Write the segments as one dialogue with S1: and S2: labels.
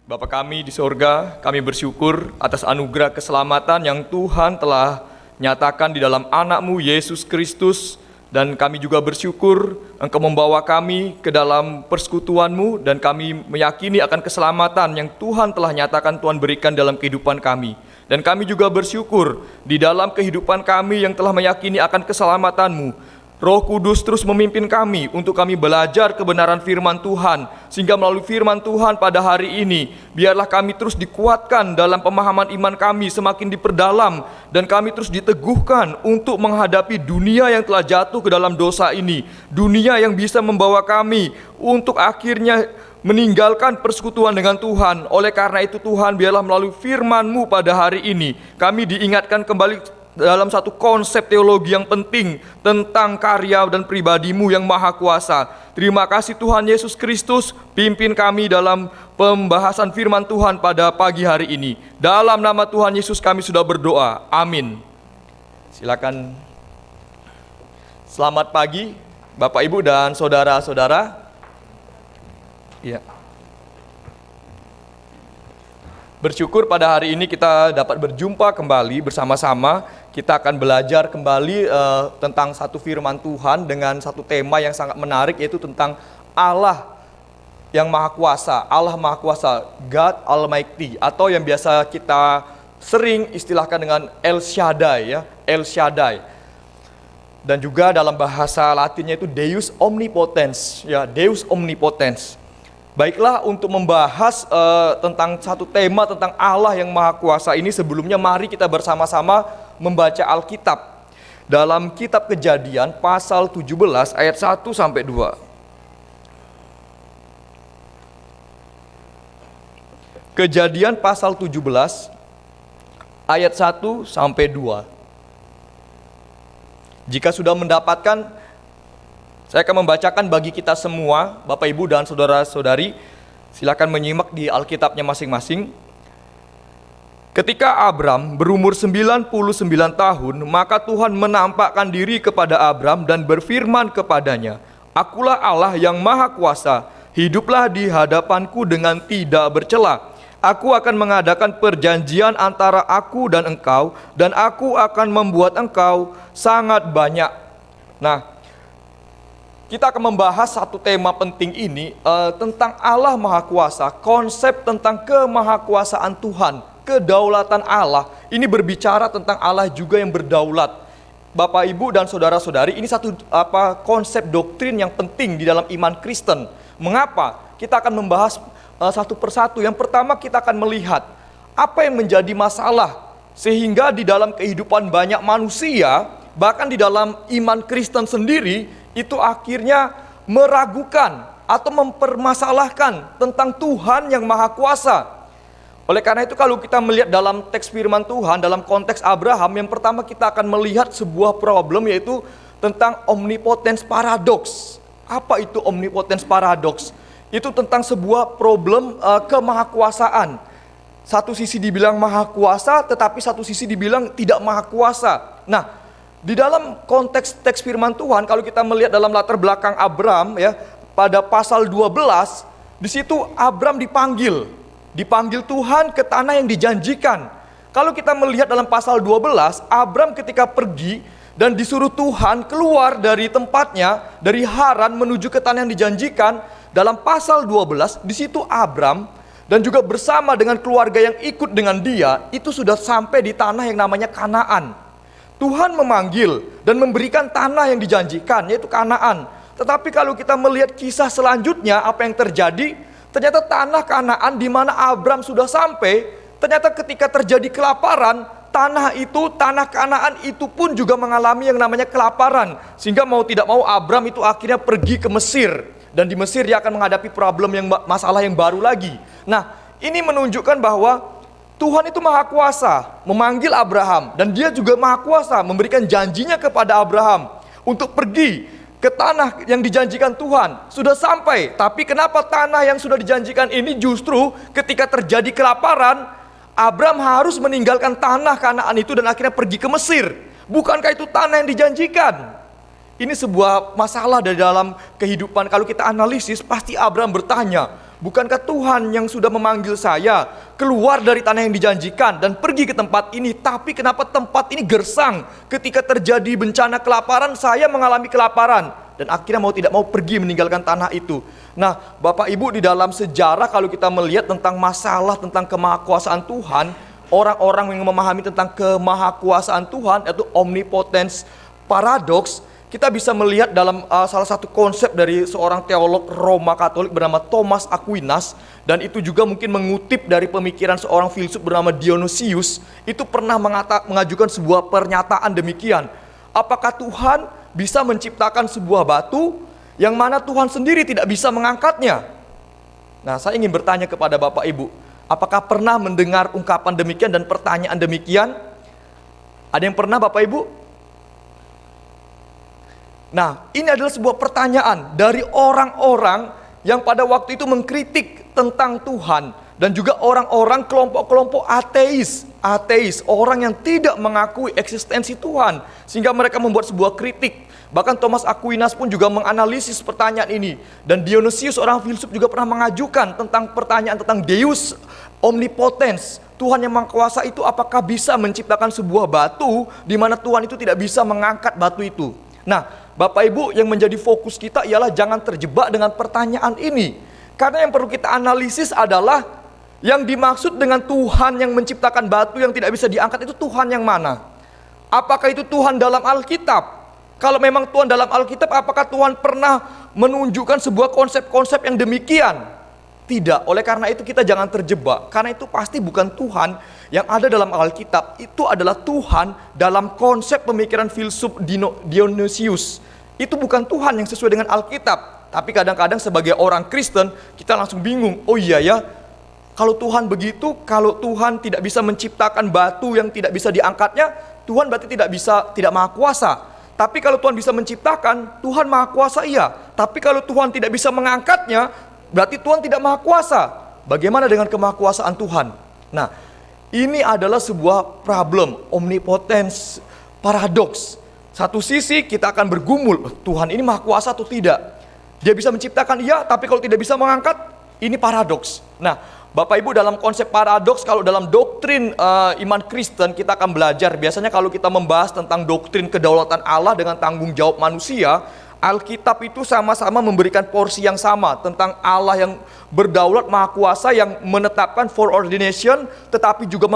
S1: Bapa kami di sorga, kami bersyukur atas anugerah keselamatan yang Tuhan telah nyatakan di dalam anak-Mu Yesus Kristus. Dan kami juga bersyukur Engkau membawa kami ke dalam persekutuan-Mu, dan kami meyakini akan keselamatan yang Tuhan telah nyatakan Tuhan berikan dalam kehidupan kami. Dan kami juga bersyukur di dalam kehidupan kami yang telah meyakini akan keselamatan-Mu, Roh Kudus terus memimpin kami untuk kami belajar kebenaran firman Tuhan, sehingga melalui firman Tuhan pada hari ini, biarlah kami terus dikuatkan dalam pemahaman iman kami semakin diperdalam, dan kami terus diteguhkan untuk menghadapi dunia yang telah jatuh ke dalam dosa ini, dunia yang bisa membawa kami untuk akhirnya meninggalkan persekutuan dengan Tuhan. Oleh karena itu Tuhan, biarlah melalui firman-Mu pada hari ini, kami diingatkan kembali dalam satu konsep teologi yang penting tentang karya dan pribadi-Mu yang maha kuasa. Terima kasih Tuhan Yesus Kristus, pimpin kami dalam pembahasan firman Tuhan pada pagi hari ini. Dalam nama Tuhan Yesus kami sudah berdoa, amin. Silakan. Selamat pagi Bapak Ibu dan saudara-saudara. Ya. Bersyukur pada hari ini kita dapat berjumpa kembali bersama-sama. Kita akan belajar kembali tentang satu firman Tuhan dengan satu tema yang sangat menarik, yaitu tentang Allah yang Maha Kuasa, Allah Maha Kuasa, God Almighty, atau yang biasa kita sering istilahkan dengan El Shaddai, ya, El Shaddai. Dan juga dalam bahasa Latinnya itu Deus Omnipotens, ya, Deus Omnipotens. Baiklah, untuk membahas tentang satu tema tentang Allah yang Maha Kuasa ini, sebelumnya mari kita bersama-sama membaca Alkitab. Dalam kitab Kejadian pasal 17 ayat 1 sampai 2. Kejadian pasal 17 ayat 1 sampai 2. Jika sudah mendapatkan, saya akan membacakan bagi kita semua, Bapak Ibu dan saudara-saudari. Silakan menyimak di Alkitabnya masing-masing. Ketika Abram berumur 99 tahun, maka Tuhan menampakkan diri kepada Abram dan berfirman kepadanya, "Akulah Allah yang Maha Kuasa, hiduplah di hadapanku dengan tidak bercela. Aku akan mengadakan perjanjian antara aku dan engkau, dan aku akan membuat engkau sangat banyak." Nah, kita akan membahas satu tema penting ini tentang Allah Maha Kuasa, konsep tentang kemahakuasaan Tuhan, kedaulatan Allah. Ini berbicara tentang Allah juga yang berdaulat. Bapak Ibu dan saudara-saudari, ini satu konsep doktrin yang penting di dalam iman Kristen. Mengapa? Kita akan membahas satu persatu. Yang pertama, kita akan melihat apa yang menjadi masalah sehingga di dalam kehidupan banyak manusia, bahkan di dalam iman Kristen sendiri, itu akhirnya meragukan atau mempermasalahkan tentang Tuhan yang Maha Kuasa. Oleh karena itu, kalau kita melihat dalam teks firman Tuhan, dalam konteks Abraham, yang pertama kita akan melihat sebuah problem, yaitu tentang omnipotence paradoks. Apa itu omnipotence paradoks? Itu tentang sebuah problem kemahakuasaan. Satu sisi dibilang maha kuasa, tetapi satu sisi dibilang tidak maha kuasa. Nah, di dalam konteks teks firman Tuhan, kalau kita melihat dalam latar belakang Abram, ya, pada pasal 12, di situ Abram dipanggil Tuhan ke tanah yang dijanjikan. Kalau kita melihat dalam pasal 12, Abram ketika pergi dan disuruh Tuhan keluar dari tempatnya, dari Haran menuju ke tanah yang dijanjikan, dalam pasal 12, di situ Abram dan juga bersama dengan keluarga yang ikut dengan dia, itu sudah sampai di tanah yang namanya Kanaan. Tuhan memanggil dan memberikan tanah yang dijanjikan, yaitu Kanaan. Tetapi kalau kita melihat kisah selanjutnya, apa yang terjadi? Ternyata tanah Kanaan di mana Abram sudah sampai, ternyata ketika terjadi kelaparan, tanah Kanaan itu pun juga mengalami yang namanya kelaparan. Sehingga mau tidak mau Abram itu akhirnya pergi ke Mesir. Dan di Mesir dia akan menghadapi masalah yang baru lagi. Nah, ini menunjukkan bahwa Tuhan itu Maha Kuasa, memanggil Abraham, dan dia juga Maha Kuasa memberikan janjinya kepada Abraham untuk pergi ke tanah yang dijanjikan Tuhan. Sudah sampai, tapi kenapa tanah yang sudah dijanjikan ini justru ketika terjadi kelaparan, Abram harus meninggalkan tanah Kanaan itu dan akhirnya pergi ke Mesir? Bukankah itu tanah yang dijanjikan? Ini sebuah masalah dari dalam kehidupan. Kalau kita analisis, pasti Abram bertanya, Bukankah Tuhan yang sudah memanggil saya keluar dari tanah yang dijanjikan dan pergi ke tempat ini? Tapi kenapa tempat ini gersang? Ketika terjadi bencana kelaparan, saya mengalami kelaparan dan akhirnya mau tidak mau pergi meninggalkan tanah itu. Nah, Bapak Ibu, di dalam sejarah kalau kita melihat tentang masalah tentang kemahakuasaan Tuhan, orang-orang yang memahami tentang kemahakuasaan Tuhan, yaitu omnipotence paradox, kita bisa melihat dalam salah satu konsep dari seorang teolog Roma Katolik bernama Thomas Aquinas, dan itu juga mungkin mengutip dari pemikiran seorang filsuf bernama Dionysius. Itu pernah mengajukan sebuah pernyataan demikian. Apakah Tuhan bisa menciptakan sebuah batu yang mana Tuhan sendiri tidak bisa mengangkatnya? Nah, saya ingin bertanya kepada Bapak Ibu, apakah pernah mendengar ungkapan demikian dan pertanyaan demikian? Ada yang pernah, Bapak Ibu? Nah, ini adalah sebuah pertanyaan dari orang-orang yang pada waktu itu mengkritik tentang Tuhan, dan juga orang-orang kelompok-kelompok ateis, orang yang tidak mengakui eksistensi Tuhan, sehingga mereka membuat sebuah kritik. Bahkan Thomas Aquinas pun juga menganalisis pertanyaan ini, dan Dionysius seorang filsuf juga pernah mengajukan tentang pertanyaan tentang Deus omnipotens, Tuhan yang Maha Kuasa itu apakah bisa menciptakan sebuah batu di mana Tuhan itu tidak bisa mengangkat batu itu. Nah, Bapak Ibu, yang menjadi fokus kita ialah jangan terjebak dengan pertanyaan ini. Karena yang perlu kita analisis adalah yang dimaksud dengan Tuhan yang menciptakan batu yang tidak bisa diangkat itu Tuhan yang mana? Apakah itu Tuhan dalam Alkitab? Kalau memang Tuhan dalam Alkitab, apakah Tuhan pernah menunjukkan sebuah konsep-konsep yang demikian? Tidak. Oleh karena itu kita jangan terjebak, karena itu pasti bukan Tuhan yang ada dalam Alkitab. Itu adalah Tuhan dalam konsep pemikiran filsuf Dionysius. Itu bukan Tuhan yang sesuai dengan Alkitab. Tapi kadang-kadang sebagai orang Kristen kita langsung bingung. Oh iya ya, kalau Tuhan begitu, kalau Tuhan tidak bisa menciptakan batu yang tidak bisa diangkatnya, Tuhan berarti tidak maha kuasa. Tapi kalau Tuhan bisa menciptakan, Tuhan maha kuasa iya. Tapi kalau Tuhan tidak bisa mengangkatnya, berarti Tuhan tidak maha kuasa. Bagaimana dengan kemahakuasaan Tuhan? Nah, ini adalah sebuah problem, omnipotence paradox. Satu sisi kita akan bergumul, Tuhan ini maha kuasa atau tidak? Dia bisa menciptakan iya, tapi kalau tidak bisa mengangkat, ini paradoks. Nah, Bapak Ibu, dalam konsep paradoks, kalau dalam doktrin iman Kristen kita akan belajar. Biasanya kalau kita membahas tentang doktrin kedaulatan Allah dengan tanggung jawab manusia, Alkitab itu sama-sama memberikan porsi yang sama tentang Allah yang berdaulat maha kuasa, yang menetapkan foreordination, tetapi juga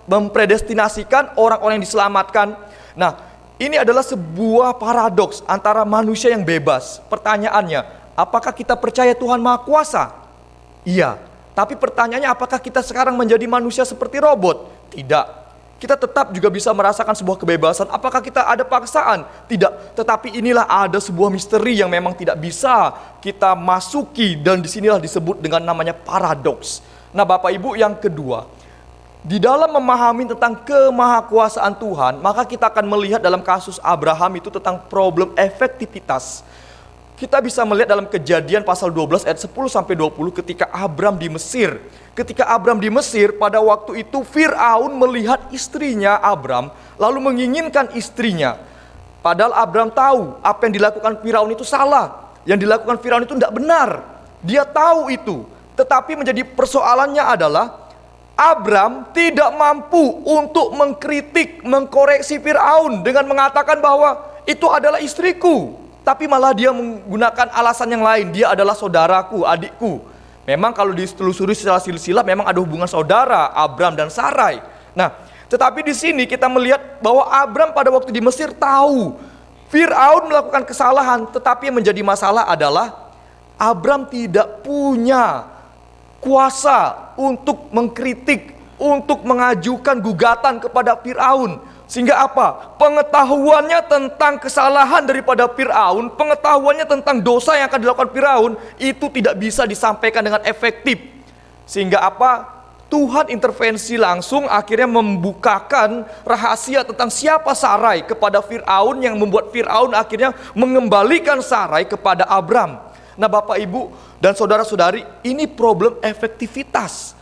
S1: mempredestinasikan orang-orang yang diselamatkan. Nah, ini adalah sebuah paradoks antara manusia yang bebas. Pertanyaannya, apakah kita percaya Tuhan maha kuasa? Iya. Tapi pertanyaannya, apakah kita sekarang menjadi manusia seperti robot? Tidak. Kita tetap juga bisa merasakan sebuah kebebasan. Apakah kita ada paksaan? Tidak. Tetapi inilah ada sebuah misteri yang memang tidak bisa kita masuki, dan disinilah disebut dengan namanya paradoks. Nah, Bapak Ibu, yang kedua, di dalam memahami tentang kemahakuasaan Tuhan, maka kita akan melihat dalam kasus Abraham itu tentang problem efektivitas. Kita bisa melihat dalam Kejadian pasal 12 ayat 10-20 ketika Abram di Mesir. Ketika Abram di Mesir, pada waktu itu Fir'aun melihat istrinya Abram, lalu menginginkan istrinya. Padahal Abram tahu apa yang dilakukan Fir'aun itu salah. Yang dilakukan Fir'aun itu tidak benar. Dia tahu itu. Tetapi menjadi persoalannya adalah Abram tidak mampu untuk mengkritik, mengkoreksi Fir'aun dengan mengatakan bahwa itu adalah istriku. Tapi malah dia menggunakan alasan yang lain. Dia adalah saudaraku, adikku. Memang kalau ditelusuri secara silsilah memang ada hubungan saudara Abram dan Sarai. Nah, tetapi di sini kita melihat bahwa Abram pada waktu di Mesir tahu Fir'aun melakukan kesalahan. Tetapi yang menjadi masalah adalah Abram tidak punya kuasa untuk mengkritik, untuk mengajukan gugatan kepada Fir'aun. Sehingga apa? Pengetahuannya tentang kesalahan daripada Fir'aun, pengetahuannya tentang dosa yang akan dilakukan Fir'aun, itu tidak bisa disampaikan dengan efektif. Sehingga apa? Tuhan intervensi langsung, akhirnya membukakan rahasia tentang siapa Sarai kepada Fir'aun, yang membuat Fir'aun akhirnya mengembalikan Sarai kepada Abram. Nah, Bapak Ibu dan saudara-saudari, ini problem efektivitas.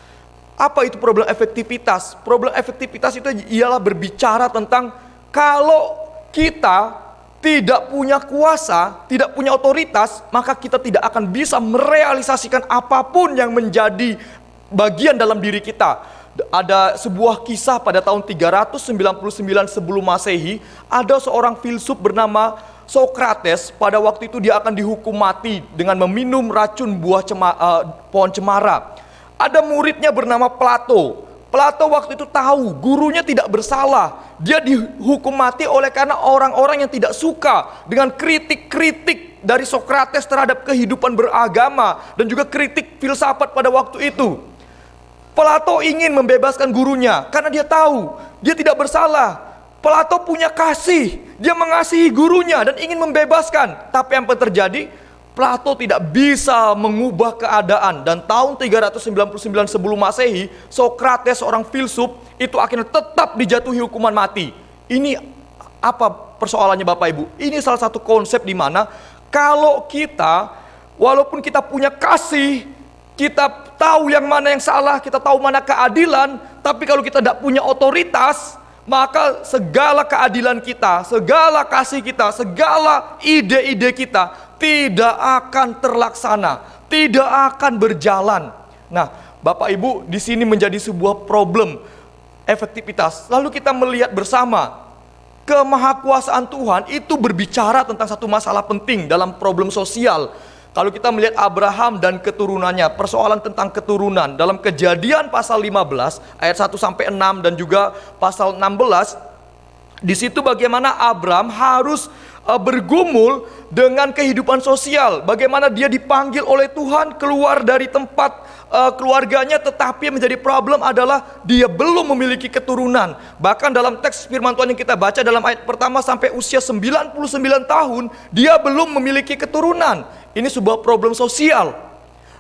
S1: Apa itu problem efektivitas? Problem efektivitas itu ialah berbicara tentang kalau kita tidak punya kuasa, tidak punya otoritas, maka kita tidak akan bisa merealisasikan apapun yang menjadi bagian dalam diri kita. Ada sebuah kisah pada tahun 399 sebelum Masehi, ada seorang filsuf bernama Sokrates. Pada waktu itu dia akan dihukum mati dengan meminum racun pohon cemara. Ada muridnya bernama Plato. Plato waktu itu tahu gurunya tidak bersalah. Dia dihukum mati oleh karena orang-orang yang tidak suka dengan kritik-kritik dari Sokrates terhadap kehidupan beragama dan juga kritik filsafat pada waktu itu. Plato ingin membebaskan gurunya karena dia tahu dia tidak bersalah. Plato punya kasih, dia mengasihi gurunya dan ingin membebaskan. Tapi apa yang terjadi? Plato tidak bisa mengubah keadaan, dan tahun 399 sebelum Masehi, Sokrates, seorang filsuf, itu akhirnya tetap dijatuhi hukuman mati. Ini apa persoalannya Bapak Ibu? Ini salah satu konsep di mana kalau kita, walaupun kita punya kasih, kita tahu yang mana yang salah, kita tahu mana keadilan, tapi kalau kita tidak punya otoritas, maka segala keadilan kita, segala kasih kita, segala ide-ide kita tidak akan terlaksana, tidak akan berjalan. Nah, Bapak Ibu, di sini menjadi sebuah problem efektivitas. Lalu kita melihat bersama kemahakuasaan Tuhan itu berbicara tentang satu masalah penting dalam problem sosial. Kalau kita melihat Abraham dan keturunannya, persoalan tentang keturunan dalam Kejadian pasal 15 ayat 1 sampai 6 dan juga pasal 16, di situ bagaimana Abraham harus bergumul dengan kehidupan sosial. Bagaimana dia dipanggil oleh Tuhan keluar dari tempat keluarganya, tetapi yang menjadi problem adalah dia belum memiliki keturunan. Bahkan dalam teks firman Tuhan yang kita baca dalam ayat pertama, sampai usia 99 tahun dia belum memiliki keturunan. Ini sebuah problem sosial.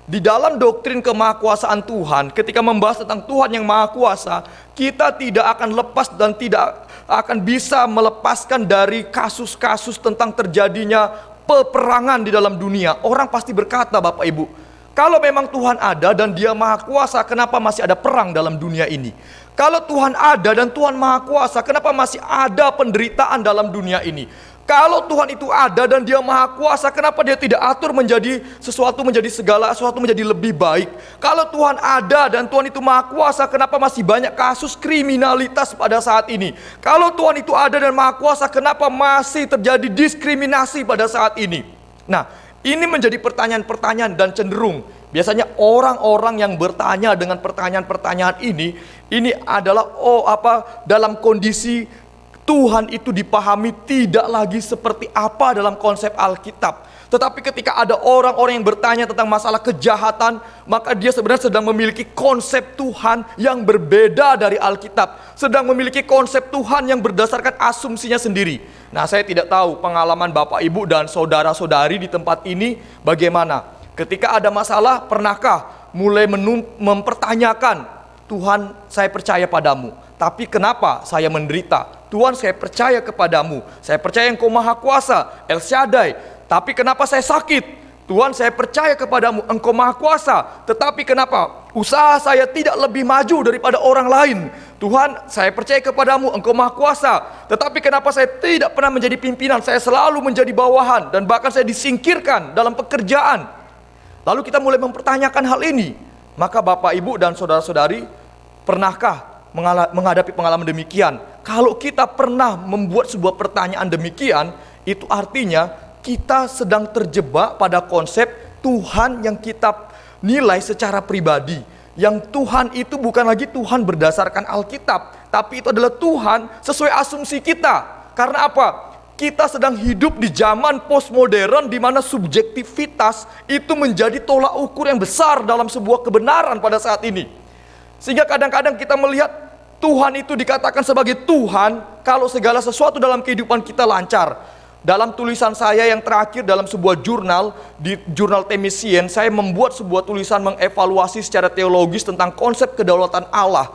S1: Di dalam doktrin kemahakuasaan Tuhan, ketika membahas tentang Tuhan yang Maha Kuasa, kita tidak akan lepas dan tidak akan bisa melepaskan dari kasus-kasus tentang terjadinya peperangan di dalam dunia. Orang pasti berkata, Bapak Ibu, kalau memang Tuhan ada dan Dia Maha Kuasa, kenapa masih ada perang dalam dunia ini? Kalau Tuhan ada dan Tuhan Maha Kuasa, kenapa masih ada penderitaan dalam dunia ini? Kalau Tuhan itu ada dan Dia Maha Kuasa, kenapa Dia tidak atur menjadi sesuatu, menjadi segala sesuatu menjadi lebih baik? Kalau Tuhan ada dan Tuhan itu Maha Kuasa, kenapa masih banyak kasus kriminalitas pada saat ini? Kalau Tuhan itu ada dan Maha Kuasa, kenapa masih terjadi diskriminasi pada saat ini? Nah, ini menjadi pertanyaan-pertanyaan, dan cenderung biasanya orang-orang yang bertanya dengan pertanyaan-pertanyaan ini adalah dalam kondisi Tuhan itu dipahami tidak lagi seperti apa dalam konsep Alkitab. Tetapi ketika ada orang-orang yang bertanya tentang masalah kejahatan, maka dia sebenarnya sedang memiliki konsep Tuhan yang berbeda dari Alkitab. Sedang memiliki konsep Tuhan yang berdasarkan asumsinya sendiri. Nah, saya tidak tahu pengalaman Bapak Ibu dan saudara-saudari di tempat ini bagaimana. Ketika ada masalah, pernahkah mulai mempertanyakan, Tuhan, saya percaya padamu, tapi kenapa saya menderita? Tuhan, saya percaya kepadamu, saya percaya Engkau Maha Kuasa, El Shaddai, tapi kenapa saya sakit? Tuhan, saya percaya kepadamu, Engkau Maha Kuasa, tetapi kenapa usaha saya tidak lebih maju daripada orang lain? Tuhan, saya percaya kepadamu, Engkau Maha Kuasa, tetapi kenapa saya tidak pernah menjadi pimpinan? Saya selalu menjadi bawahan, dan bahkan saya disingkirkan dalam pekerjaan. Lalu kita mulai mempertanyakan hal ini. Maka Bapak, Ibu, dan saudara-saudari, pernahkah menghadapi pengalaman demikian? Kalau kita pernah membuat sebuah pertanyaan demikian, itu artinya kita sedang terjebak pada konsep Tuhan yang kita nilai secara pribadi. Yang Tuhan itu bukan lagi Tuhan berdasarkan Alkitab, tapi itu adalah Tuhan sesuai asumsi kita. Karena apa? Kita sedang hidup di zaman postmodern di mana subjektivitas itu menjadi tolak ukur yang besar dalam sebuah kebenaran pada saat ini. Sehingga kadang-kadang kita melihat Tuhan itu dikatakan sebagai Tuhan kalau segala sesuatu dalam kehidupan kita lancar. Dalam tulisan saya yang terakhir dalam sebuah jurnal, di jurnal Themisien, saya membuat sebuah tulisan mengevaluasi secara teologis tentang konsep kedaulatan Allah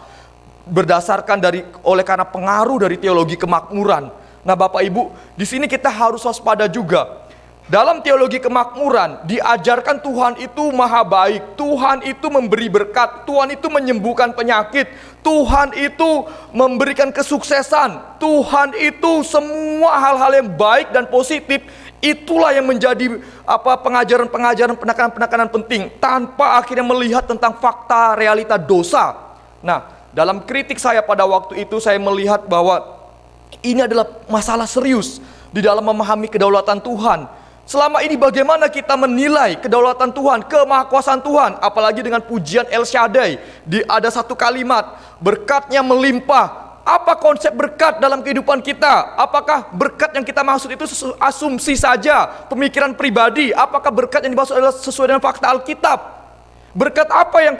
S1: berdasarkan oleh karena pengaruh dari teologi kemakmuran. Nah, Bapak Ibu, di sini kita harus waspada juga. Dalam teologi kemakmuran diajarkan Tuhan itu maha baik, Tuhan itu memberi berkat, Tuhan itu menyembuhkan penyakit, Tuhan itu memberikan kesuksesan, Tuhan itu semua hal-hal yang baik dan positif. Itulah yang menjadi pengajaran-pengajaran, penekanan-penekanan penting tanpa akhirnya melihat tentang fakta realita dosa. Nah, dalam kritik saya pada waktu itu saya melihat bahwa ini adalah masalah serius di dalam memahami kedaulatan Tuhan. Selama ini bagaimana kita menilai kedaulatan Tuhan, kemahakuasaan Tuhan, apalagi dengan pujian El Shaddai. Ada satu kalimat, berkatnya melimpah. Apa konsep berkat dalam kehidupan kita? Apakah berkat yang kita maksud itu asumsi saja, pemikiran pribadi? Apakah berkat yang dimaksud adalah sesuai dengan fakta Alkitab? Berkat apa yang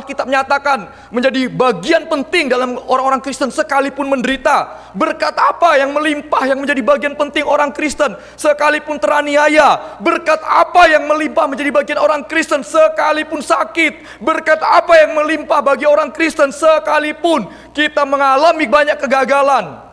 S1: Alkitab nyatakan menjadi bagian penting dalam orang-orang Kristen sekalipun menderita? Berkat apa yang melimpah yang menjadi bagian penting orang Kristen sekalipun teraniaya? Berkat apa yang melimpah menjadi bagian orang Kristen sekalipun sakit? Berkat apa yang melimpah bagi orang Kristen sekalipun kita mengalami banyak kegagalan?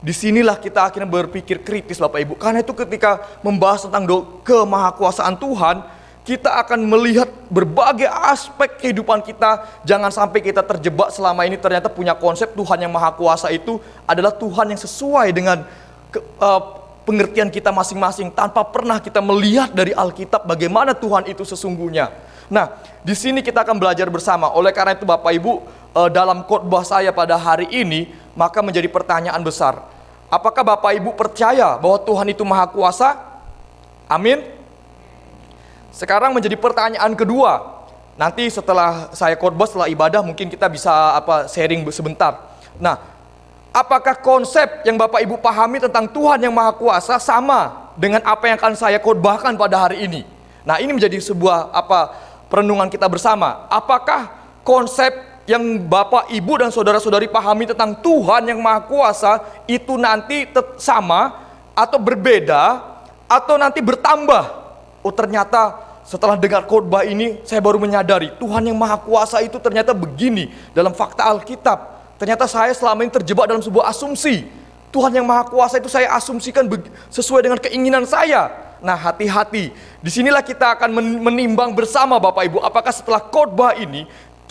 S1: Disinilah kita akhirnya berpikir kritis Bapak Ibu. Karena itu ketika membahas tentang kemahakuasaan Tuhan, kita akan melihat berbagai aspek kehidupan kita. Jangan sampai kita terjebak selama ini ternyata punya konsep Tuhan yang Maha Kuasa itu adalah Tuhan yang sesuai dengan pengertian kita masing-masing, tanpa pernah kita melihat dari Alkitab bagaimana Tuhan itu sesungguhnya. Nah, di sini kita akan belajar bersama. Oleh karena itu Bapak Ibu, dalam khotbah saya pada hari ini, maka menjadi pertanyaan besar. Apakah Bapak Ibu percaya bahwa Tuhan itu Maha Kuasa? Amin. Sekarang menjadi pertanyaan kedua. Nanti setelah saya khotbah, setelah ibadah, mungkin kita bisa sharing sebentar. Nah, apakah konsep yang Bapak Ibu pahami tentang Tuhan yang Maha Kuasa sama dengan apa yang akan saya khotbahkan pada hari ini? Nah, ini menjadi sebuah perenungan kita bersama. Apakah konsep yang Bapak, Ibu, dan saudara-saudari pahami tentang Tuhan yang Maha Kuasa itu nanti sama atau berbeda atau nanti bertambah? Oh, ternyata setelah dengar khotbah ini saya baru menyadari Tuhan yang Maha Kuasa itu ternyata begini dalam fakta Alkitab. Ternyata saya selama ini terjebak dalam sebuah asumsi. Tuhan yang Maha Kuasa itu saya asumsikan sesuai dengan keinginan saya. Nah, hati-hati. Disinilah kita akan menimbang bersama Bapak Ibu, apakah setelah khotbah ini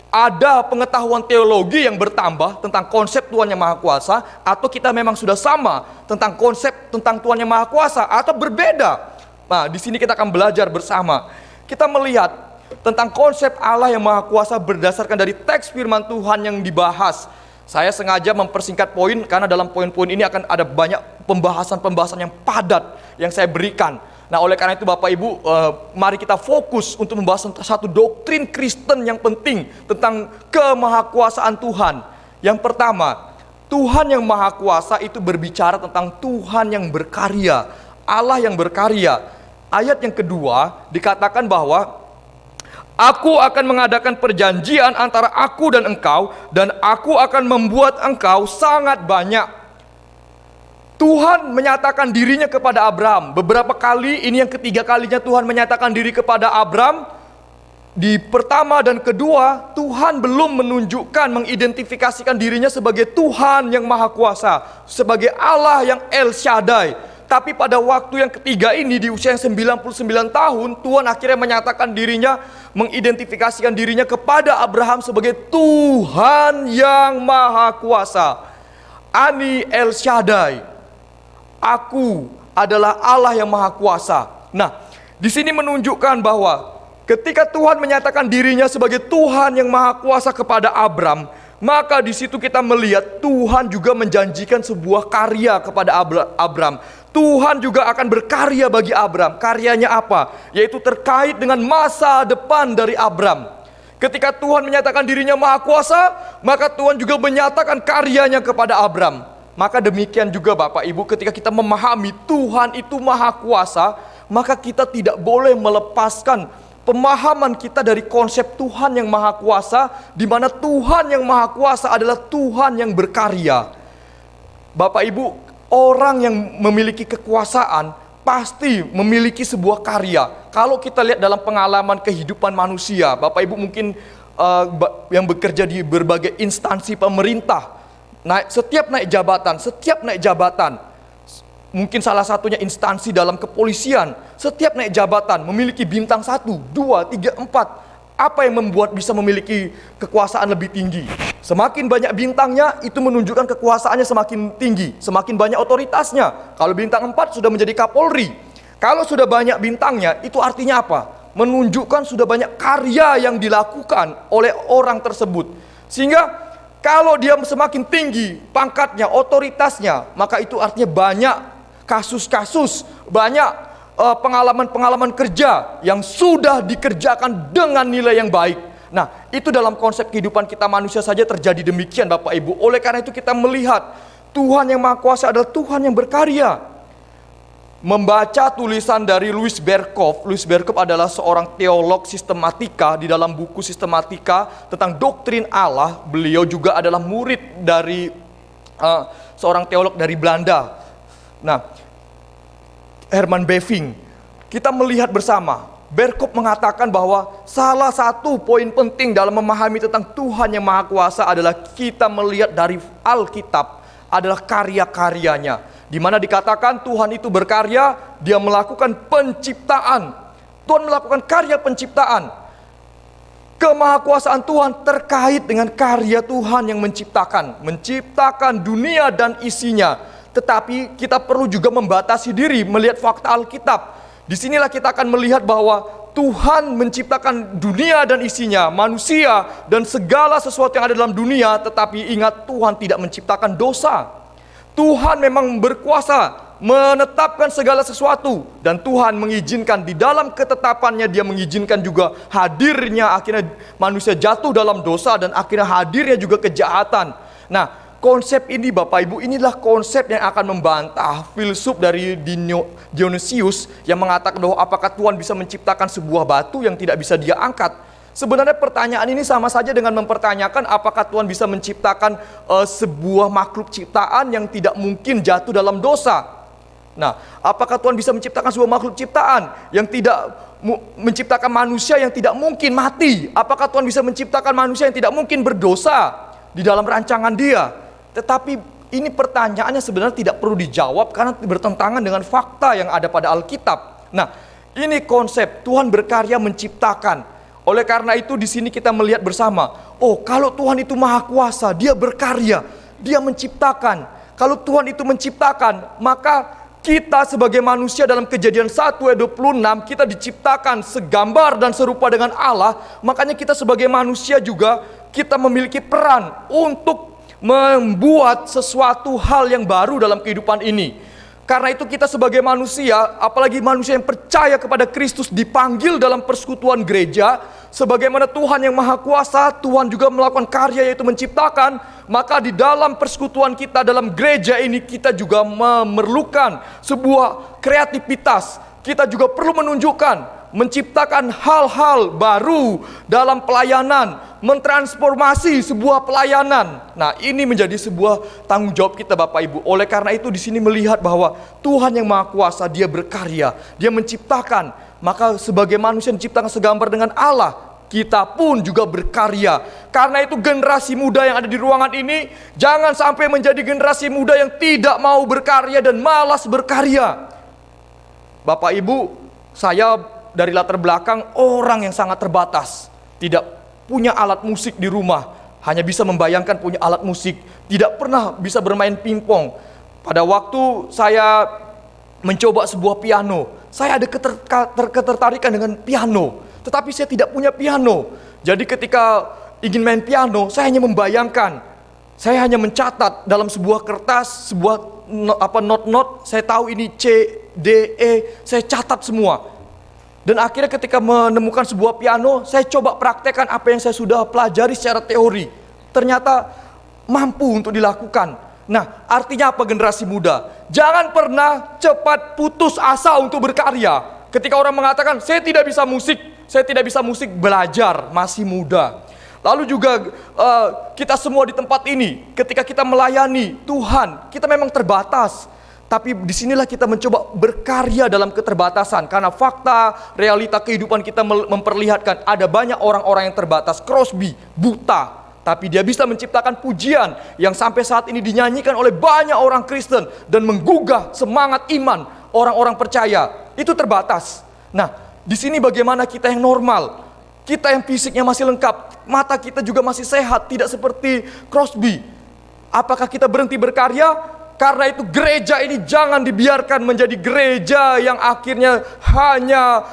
S1: ada pengetahuan teologi yang bertambah tentang konsep Tuhan yang Maha Kuasa, atau kita memang sudah sama tentang konsep tentang Tuhan yang Maha Kuasa, atau berbeda. Nah, di sini kita akan belajar bersama. Kita melihat tentang konsep Allah yang Maha Kuasa berdasarkan dari teks firman Tuhan yang dibahas. Saya sengaja mempersingkat poin karena dalam poin-poin ini akan ada banyak pembahasan-pembahasan yang padat yang saya berikan. Nah, oleh karena itu Bapak Ibu, mari kita fokus untuk membahas satu doktrin Kristen yang penting tentang kemahakuasaan Tuhan. Yang pertama, Tuhan yang Maha Kuasa itu berbicara tentang Tuhan yang berkarya, Allah yang berkarya. Ayat yang kedua dikatakan bahwa aku akan mengadakan perjanjian antara aku dan engkau, dan aku akan membuat engkau sangat banyak. Tuhan menyatakan dirinya kepada Abraham beberapa kali. Ini yang ketiga kalinya Tuhan menyatakan diri kepada Abraham. Di pertama dan kedua, Tuhan belum menunjukkan, mengidentifikasikan dirinya sebagai Tuhan yang Maha Kuasa, sebagai Allah yang El Shaddai. Tapi pada waktu yang ketiga ini, di usia yang 99 tahun, Tuhan akhirnya menyatakan dirinya, mengidentifikasikan dirinya kepada Abraham sebagai Tuhan yang Maha Kuasa. Ani El Shaddai, aku adalah Allah yang Maha Kuasa. Nah, di sini menunjukkan bahwa ketika Tuhan menyatakan dirinya sebagai Tuhan yang Maha Kuasa kepada Abraham, maka di situ kita melihat Tuhan juga menjanjikan sebuah karya kepada Abraham. Tuhan juga akan berkarya bagi Abraham. Karyanya apa? Yaitu terkait dengan masa depan dari Abraham. Ketika Tuhan menyatakan dirinya Maha Kuasa, maka Tuhan juga menyatakan karyanya kepada Abraham. Maka demikian juga Bapak Ibu, ketika kita memahami Tuhan itu Maha Kuasa, maka kita tidak boleh melepaskan pemahaman kita dari konsep Tuhan yang Maha Kuasa, di mana Tuhan yang Maha Kuasa adalah Tuhan yang berkarya. Bapak Ibu, orang yang memiliki kekuasaan pasti memiliki sebuah karya. Kalau kita lihat dalam pengalaman kehidupan manusia, Bapak Ibu mungkin yang bekerja di berbagai instansi pemerintah, setiap naik jabatan, mungkin salah satunya instansi dalam kepolisian, setiap naik jabatan memiliki bintang 1, 2, 3, 4. Apa yang membuat bisa memiliki kekuasaan lebih tinggi? Semakin banyak bintangnya, itu menunjukkan kekuasaannya semakin tinggi, semakin banyak otoritasnya. Kalau bintang 4 sudah menjadi Kapolri. Kalau sudah banyak bintangnya, itu artinya apa? Menunjukkan sudah banyak karya yang dilakukan oleh orang tersebut. Sehingga kalau dia semakin tinggi pangkatnya, otoritasnya, maka itu artinya banyak kasus-kasus, banyak pengalaman-pengalaman kerja yang sudah dikerjakan dengan nilai yang baik. Nah, itu dalam konsep kehidupan kita manusia saja terjadi demikian, Bapak Ibu. Oleh karena itu kita melihat Tuhan yang Maha Kuasa adalah Tuhan yang berkarya. Membaca tulisan dari Louis Berkhof. Louis Berkhof adalah seorang teolog sistematika. Di dalam buku sistematika tentang doktrin Allah, beliau juga adalah murid dari seorang teolog dari Belanda. Nah, Herman Bavinck. Kita melihat bersama, Berkhof mengatakan bahwa salah satu poin penting dalam memahami tentang Tuhan yang Maha Kuasa adalah kita melihat dari Alkitab adalah karya-karyanya, di mana dikatakan Tuhan itu berkarya, dia melakukan penciptaan. Tuhan melakukan karya penciptaan. Kemahakuasaan Tuhan terkait dengan karya Tuhan yang menciptakan dunia dan isinya. Tetapi kita perlu juga membatasi diri melihat fakta Alkitab. Disinilah kita akan melihat bahwa Tuhan menciptakan dunia dan isinya, manusia dan segala sesuatu yang ada dalam dunia. Tetapi ingat, Tuhan tidak menciptakan dosa. Tuhan memang berkuasa menetapkan segala sesuatu. Dan Tuhan mengizinkan, di dalam ketetapannya Dia mengizinkan juga hadirnya akhirnya manusia jatuh dalam dosa, dan akhirnya hadirnya juga kejahatan. Nah, konsep ini Bapak Ibu, inilah konsep yang akan membantah filsuf dari Dionysius yang mengatakan bahwa apakah Tuhan bisa menciptakan sebuah batu yang tidak bisa Dia angkat. Sebenarnya pertanyaan ini sama saja dengan mempertanyakan apakah Tuhan bisa menciptakan sebuah makhluk ciptaan yang tidak mungkin jatuh dalam dosa. Nah, apakah Tuhan bisa menciptakan sebuah makhluk ciptaan yang tidak menciptakan manusia yang tidak mungkin mati? Apakah Tuhan bisa menciptakan manusia yang tidak mungkin berdosa di dalam rancangan Dia? Tetapi ini pertanyaannya sebenarnya tidak perlu dijawab karena bertentangan dengan fakta yang ada pada Alkitab. Nah, ini konsep Tuhan berkarya menciptakan. Oleh karena itu di sini kita melihat bersama, oh, kalau Tuhan itu Maha Kuasa, Dia berkarya, Dia menciptakan. Kalau Tuhan itu menciptakan, maka kita sebagai manusia dalam Kejadian 1 ayat 26, kita diciptakan segambar dan serupa dengan Allah. Makanya kita sebagai manusia juga kita memiliki peran untuk membuat sesuatu hal yang baru dalam kehidupan ini. Karena itu kita sebagai manusia, apalagi manusia yang percaya kepada Kristus, dipanggil dalam persekutuan gereja. Sebagaimana Tuhan yang Maha Kuasa, Tuhan juga melakukan karya yaitu menciptakan. Maka di dalam persekutuan kita dalam gereja ini, kita juga memerlukan sebuah kreativitas. Kita juga perlu menunjukkan, menciptakan hal-hal baru dalam pelayanan, mentransformasi sebuah pelayanan. Nah, ini menjadi sebuah tanggung jawab kita Bapak Ibu. Oleh karena itu di sini melihat bahwa Tuhan yang Maha Kuasa, Dia berkarya, Dia menciptakan. Maka sebagai manusia yang diciptakan segambar dengan Allah, kita pun juga berkarya. Karena itu generasi muda yang ada di ruangan ini, jangan sampai menjadi generasi muda yang tidak mau berkarya dan malas berkarya. Bapak Ibu, saya dari latar belakang orang yang sangat terbatas, tidak punya alat musik di rumah, hanya bisa membayangkan punya alat musik, tidak pernah bisa bermain pingpong. Pada waktu saya mencoba sebuah piano, saya ada ketertarikan dengan piano, tetapi saya tidak punya piano. Jadi ketika ingin main piano, saya hanya membayangkan, saya hanya mencatat dalam sebuah kertas, sebuah not, saya tahu ini C, D, E, saya catat semua. Dan akhirnya ketika menemukan sebuah piano, saya coba praktekkan apa yang saya sudah pelajari secara teori. Ternyata mampu untuk dilakukan. Nah, artinya apa generasi muda? Jangan pernah cepat putus asa untuk berkarya. Ketika orang mengatakan, saya tidak bisa musik, belajar, masih muda. Lalu juga kita semua di tempat ini, ketika kita melayani Tuhan, kita memang terbatas. Tapi disinilah kita mencoba berkarya dalam keterbatasan. Karena fakta, realita kehidupan kita memperlihatkan ada banyak orang-orang yang terbatas. Crosby, buta, tapi dia bisa menciptakan pujian yang sampai saat ini dinyanyikan oleh banyak orang Kristen dan menggugah semangat iman orang-orang percaya. itu terbatas. Nah, di sini bagaimana kita yang normal, kita yang fisiknya masih lengkap, mata kita juga masih sehat, tidak seperti Crosby. Apakah kita berhenti berkarya? Karena itu gereja ini jangan dibiarkan menjadi gereja yang akhirnya hanya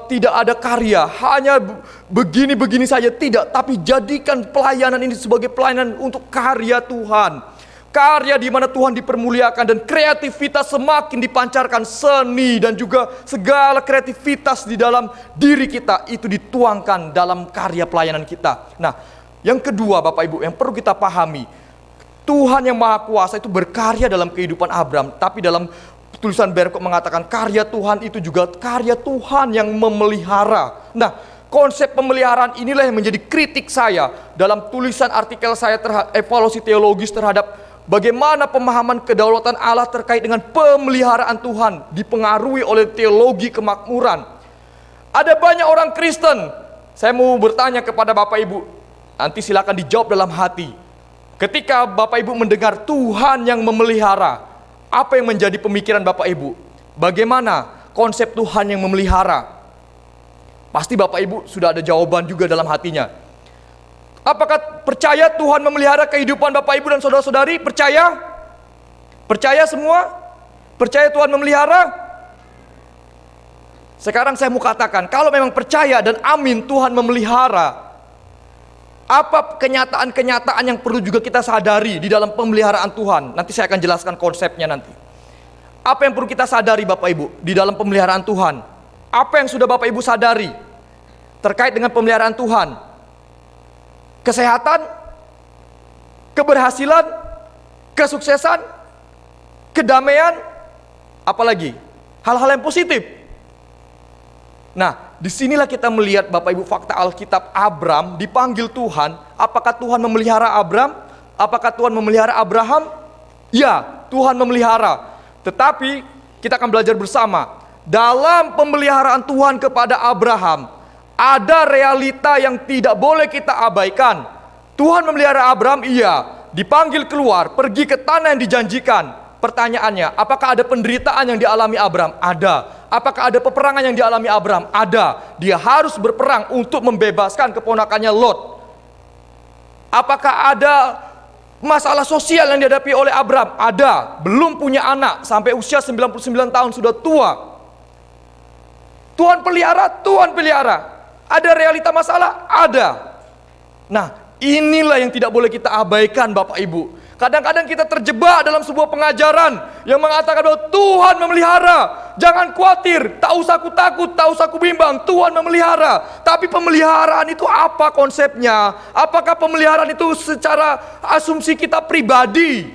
S1: tidak ada karya, hanya begini-begini saja, tidak. Tapi jadikan pelayanan ini sebagai pelayanan untuk karya Tuhan. Karya di mana Tuhan dipermuliakan dan kreativitas semakin dipancarkan, seni dan juga segala kreativitas di dalam diri kita itu dituangkan dalam karya pelayanan kita. Nah, yang kedua Bapak Ibu yang perlu kita pahami, Tuhan yang Maha Kuasa itu berkarya dalam kehidupan Abram. Tapi dalam tulisan Berkot mengatakan karya Tuhan itu juga karya Tuhan yang memelihara. Nah, konsep pemeliharaan inilah yang menjadi kritik saya dalam tulisan artikel saya terhadap evaluasi teologis terhadap bagaimana pemahaman kedaulatan Allah terkait dengan pemeliharaan Tuhan dipengaruhi oleh teologi kemakmuran. Ada banyak orang Kristen, saya mau bertanya kepada Bapak Ibu, nanti silakan dijawab dalam hati. Ketika Bapak Ibu mendengar Tuhan yang memelihara, apa yang menjadi pemikiran Bapak Ibu? Bagaimana konsep Tuhan yang memelihara? Pasti Bapak Ibu sudah ada jawaban juga dalam hatinya. Apakah percaya Tuhan memelihara kehidupan Bapak Ibu dan saudara-saudari? Percaya? Percaya semua? Percaya Tuhan memelihara? Sekarang saya mau katakan, kalau memang percaya dan amin Tuhan memelihara, apa kenyataan-kenyataan yang perlu juga kita sadari di dalam pemeliharaan Tuhan? Nanti saya akan jelaskan konsepnya nanti. Apa yang perlu kita sadari Bapak Ibu di dalam pemeliharaan Tuhan? Apa yang sudah Bapak Ibu sadari terkait dengan pemeliharaan Tuhan? Kesehatan, keberhasilan, kesuksesan, kedamaian, apalagi hal-hal yang positif. Nah, disinilah kita melihat Bapak Ibu fakta Alkitab. Abram dipanggil Tuhan. Apakah Tuhan memelihara Abram? Apakah Tuhan memelihara Abraham? Ya, Tuhan memelihara. Tetapi kita akan belajar bersama. Dalam pemeliharaan Tuhan kepada Abraham, ada realita yang tidak boleh kita abaikan. Tuhan memelihara Abram, iya. Dipanggil keluar, pergi ke tanah yang dijanjikan. Pertanyaannya, apakah ada penderitaan yang dialami Abram? Ada. Apakah ada peperangan yang dialami Abram? Ada. Dia harus berperang untuk membebaskan keponakannya Lot. Apakah ada masalah sosial yang dihadapi oleh Abram? Ada. Belum punya anak, sampai usia 99 tahun sudah tua. Tuhan pelihara. Ada realita masalah? Ada. Nah, inilah yang tidak boleh kita abaikan Bapak Ibu. Kadang-kadang kita terjebak dalam sebuah pengajaran yang mengatakan bahwa Tuhan memelihara. Jangan khawatir, tak usah aku takut, tak usah aku bimbang, Tuhan memelihara. Tapi pemeliharaan itu apa konsepnya? Apakah pemeliharaan itu secara asumsi kita pribadi?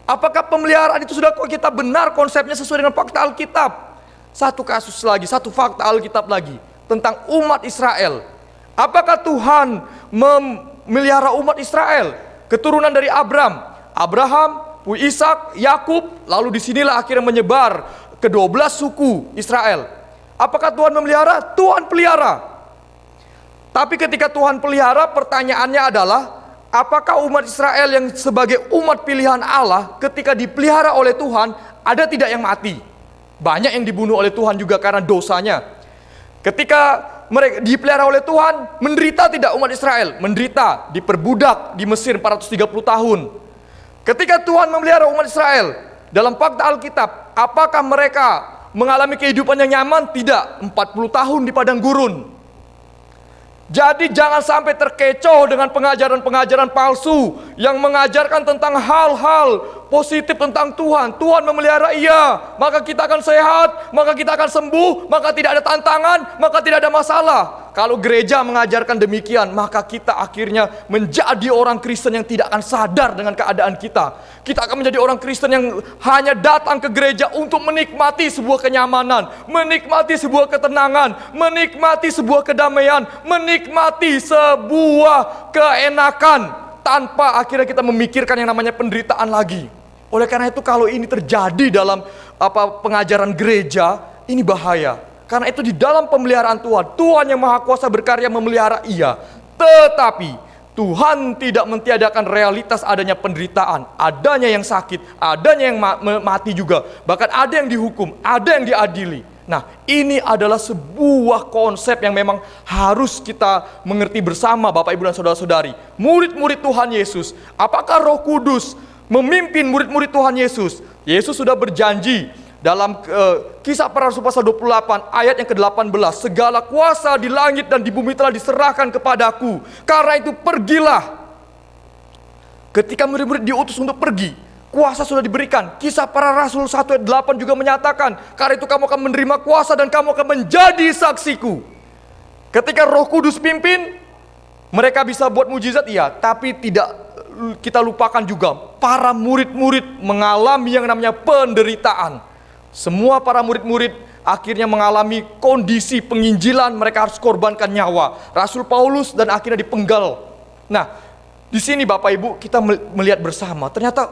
S1: Apakah pemeliharaan itu sudah kita benar konsepnya sesuai dengan fakta Alkitab? Satu kasus lagi, satu fakta Alkitab lagi tentang umat Israel. Apakah Tuhan memelihara umat Israel? Keturunan dari Abraham, Ishak, Yakub, lalu disinilah akhirnya menyebar ke 12 suku Israel. Apakah Tuhan memelihara? Tuhan pelihara. Tapi ketika Tuhan pelihara, pertanyaannya adalah, apakah umat Israel yang sebagai umat pilihan Allah ketika dipelihara oleh Tuhan, ada tidak yang mati? Banyak yang dibunuh oleh Tuhan juga karena dosanya. Ketika mereka dipelihara oleh Tuhan, menderita tidak umat Israel? Menderita, diperbudak di Mesir 430 tahun. Ketika Tuhan memelihara umat Israel dalam fakta Alkitab, apakah mereka mengalami kehidupan yang nyaman? Tidak, 40 tahun di padang gurun. Jadi jangan sampai terkecoh dengan pengajaran-pengajaran palsu yang mengajarkan tentang hal-hal positif tentang Tuhan. Tuhan memelihara, iya, maka kita akan sehat, maka kita akan sembuh, maka tidak ada tantangan, maka tidak ada masalah. Kalau gereja mengajarkan demikian, maka kita akhirnya menjadi orang Kristen yang tidak akan sadar dengan keadaan kita. Kita akan menjadi orang Kristen yang hanya datang ke gereja untuk menikmati sebuah kenyamanan, menikmati sebuah ketenangan, menikmati sebuah kedamaian, menikmati sebuah keenakan, tanpa akhirnya kita memikirkan yang namanya penderitaan lagi. Oleh karena itu, kalau ini terjadi dalam pengajaran gereja, ini bahaya. Karena itu di dalam pemeliharaan Tuhan, Tuhan yang Maha Kuasa berkarya memelihara, iya. Tetapi Tuhan tidak mentiadakan realitas adanya penderitaan, adanya yang sakit, adanya yang mati juga. Bahkan ada yang dihukum, ada yang diadili. Nah, ini adalah sebuah konsep yang memang harus kita mengerti bersama Bapak Ibu dan Saudara-saudari. Murid-murid Tuhan Yesus, apakah Roh Kudus memimpin murid-murid Tuhan Yesus? Yesus sudah berjanji dalam Kisah Para Rasul pasal 28 ayat yang ke-18, segala kuasa di langit dan di bumi telah diserahkan kepadaku. Karena itu pergilah. Ketika murid-murid diutus untuk pergi, kuasa sudah diberikan. Kisah Para Rasul 1 ayat 8 juga menyatakan, karena itu kamu akan menerima kuasa dan kamu akan menjadi saksiku. Ketika Roh Kudus pimpin, mereka bisa buat mujizat, iya, tapi tidak kita lupakan juga para murid-murid mengalami yang namanya penderitaan. Semua para murid-murid akhirnya mengalami kondisi penginjilan, mereka harus korbankan nyawa. Rasul Paulus dan akhirnya dipenggal. Nah, di sini Bapak Ibu kita melihat bersama, ternyata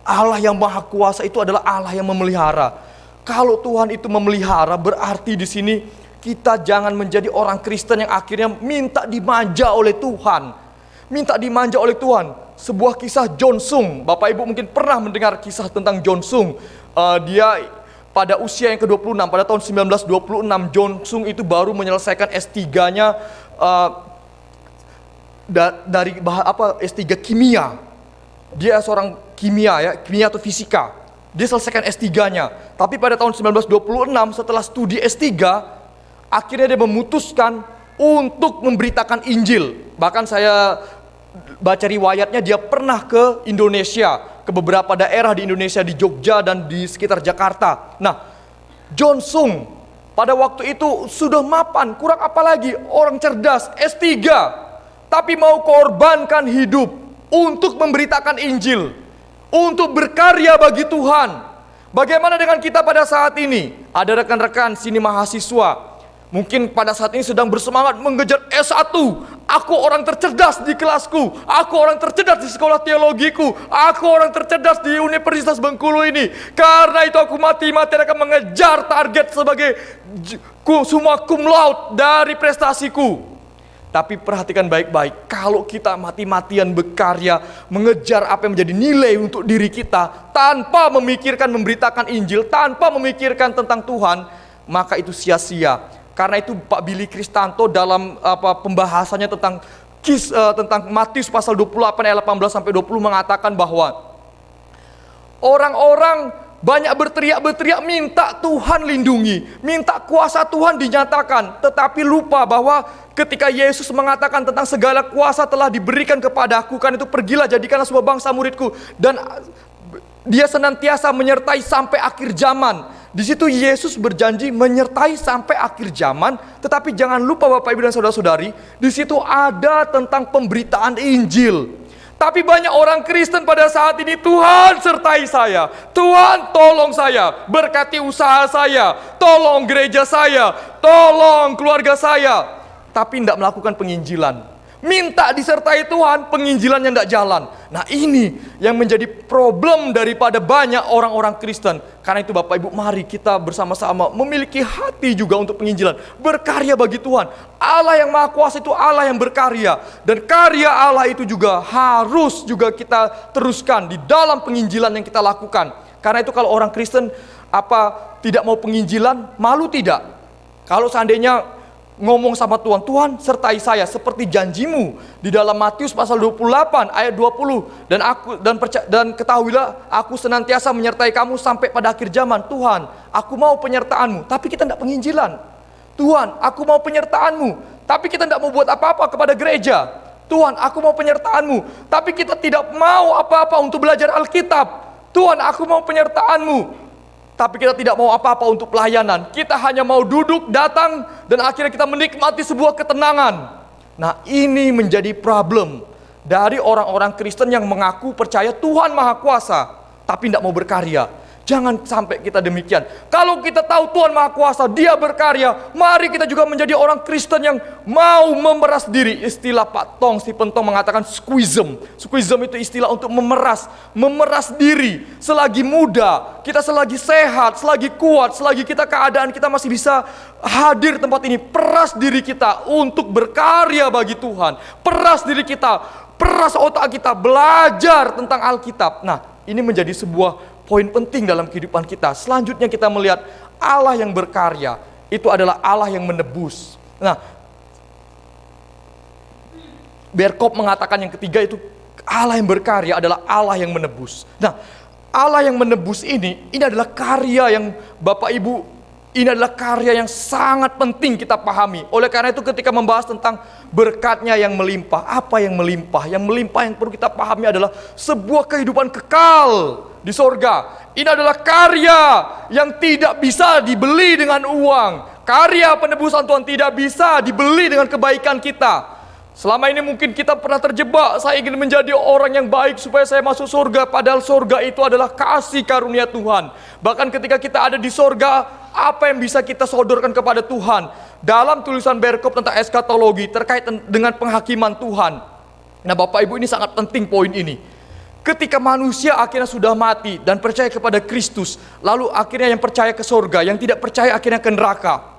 S1: Allah yang Maha Kuasa itu adalah Allah yang memelihara. Kalau Tuhan itu memelihara, berarti di sini kita jangan menjadi orang Kristen yang akhirnya minta dimanja oleh Tuhan. Minta dimanja oleh Tuhan. Sebuah kisah John Sung. Bapak Ibu mungkin pernah mendengar kisah tentang John Sung. Dia pada usia yang ke-26, pada tahun 1926, John Sung itu baru menyelesaikan S3-nya dari S3 kimia. Dia seorang kimia atau fisika. Dia selesaikan S3-nya. Tapi pada tahun 1926 setelah studi S3, akhirnya dia memutuskan untuk memberitakan Injil. Bahkan saya baca riwayatnya, dia pernah ke Indonesia, ke beberapa daerah di Indonesia, di Jogja dan di sekitar Jakarta. Nah, John Sung pada waktu itu sudah mapan, kurang apa lagi, orang cerdas, S3, tapi mau korbankan hidup untuk memberitakan Injil, untuk berkarya bagi Tuhan. Bagaimana dengan kita pada saat ini? Ada rekan-rekan sini mahasiswa, mungkin pada saat ini sedang bersemangat mengejar S1. Aku orang tercerdas di kelasku, aku orang tercerdas di sekolah teologiku, aku orang tercerdas di Universitas Bengkulu ini. Karena itu aku mati-matian akan mengejar target sebagai summa cum laude dari prestasiku. Tapi perhatikan baik-baik, kalau kita mati-matian berkarya, mengejar apa yang menjadi nilai untuk diri kita, tanpa memikirkan memberitakan Injil, tanpa memikirkan tentang Tuhan, maka itu sia-sia. Karena itu Pak Billy Kristanto dalam pembahasannya tentang Matius pasal 28 ayat 18 sampai 20 mengatakan bahwa orang-orang banyak berteriak-berteriak minta Tuhan lindungi, minta kuasa Tuhan dinyatakan, tetapi lupa bahwa ketika Yesus mengatakan tentang segala kuasa telah diberikan kepadaku, kan itu pergilah jadikanlah sebuah bangsa muridku, dan dia senantiasa menyertai sampai akhir zaman. Di situ Yesus berjanji menyertai sampai akhir zaman, tetapi jangan lupa Bapak Ibu dan Saudara-saudari, di situ ada tentang pemberitaan Injil. Tapi banyak orang Kristen pada saat ini, Tuhan sertai saya, Tuhan tolong saya, berkati usaha saya, tolong gereja saya, tolong keluarga saya, tapi tidak melakukan penginjilan. Minta disertai Tuhan, penginjilannya tidak jalan. Nah, ini yang menjadi problem daripada banyak orang-orang Kristen. Karena itu Bapak Ibu, mari kita bersama-sama memiliki hati juga untuk penginjilan, berkarya bagi Tuhan. Allah yang Maha Kuasa itu Allah yang berkarya, dan karya Allah itu juga harus juga kita teruskan di dalam penginjilan yang kita lakukan. Karena itu kalau orang Kristen tidak mau penginjilan, malu tidak? Kalau seandainya ngomong sama Tuhan, Tuhan sertai saya seperti janjimu di dalam Matius pasal 28 ayat 20, dan ketahuilah aku senantiasa menyertai kamu sampai pada akhir zaman. Tuhan, aku mau penyertaanmu, tapi kita tidak penginjilan. Tuhan, aku mau penyertaanmu, tapi kita tidak mau buat apa-apa kepada gereja. Tuhan, aku mau penyertaanmu, tapi kita tidak mau apa-apa untuk belajar Alkitab. Tuhan, aku mau penyertaanmu, tapi kita tidak mau apa-apa untuk pelayanan. Kita hanya mau duduk, datang, dan akhirnya kita menikmati sebuah ketenangan. Nah, ini menjadi problem dari orang-orang Kristen yang mengaku percaya Tuhan Maha Kuasa, tapi tidak mau berkarya. Jangan sampai kita demikian. Kalau kita tahu Tuhan Maha Kuasa, Dia berkarya, mari kita juga menjadi orang Kristen yang mau memeras diri. Istilah Pak Tong, Stephen Tong mengatakan squeezem. Squeezem itu istilah untuk memeras diri. Selagi muda, kita selagi sehat, selagi kuat, selagi kita keadaan kita masih bisa hadir tempat ini, peras diri kita untuk berkarya bagi Tuhan. Peras diri kita, peras otak kita, belajar tentang Alkitab. Nah, ini menjadi sebuah poin penting dalam kehidupan kita. Selanjutnya kita melihat Allah yang berkarya itu adalah Allah yang menebus. Nah, Berkop mengatakan yang ketiga itu Allah yang berkarya adalah Allah yang menebus. Nah, Allah yang menebus ini adalah karya yang Bapak Ibu, ini adalah karya yang sangat penting kita pahami. Oleh karena itu ketika membahas tentang berkatnya yang melimpah, apa yang melimpah? Yang melimpah yang perlu kita pahami adalah sebuah kehidupan kekal di sorga. Ini adalah karya yang tidak bisa dibeli dengan uang. Karya penebusan Tuhan tidak bisa dibeli dengan kebaikan kita. Selama ini mungkin kita pernah terjebak, saya ingin menjadi orang yang baik supaya saya masuk surga. Padahal surga itu adalah kasih karunia Tuhan. Bahkan ketika kita ada di surga, apa yang bisa kita sodorkan kepada Tuhan? Dalam tulisan Berkop tentang eskatologi terkait dengan penghakiman Tuhan. Nah Bapak Ibu, ini sangat penting poin ini. Ketika manusia akhirnya sudah mati dan percaya kepada Kristus, lalu akhirnya yang percaya ke surga, yang tidak percaya akhirnya ke neraka.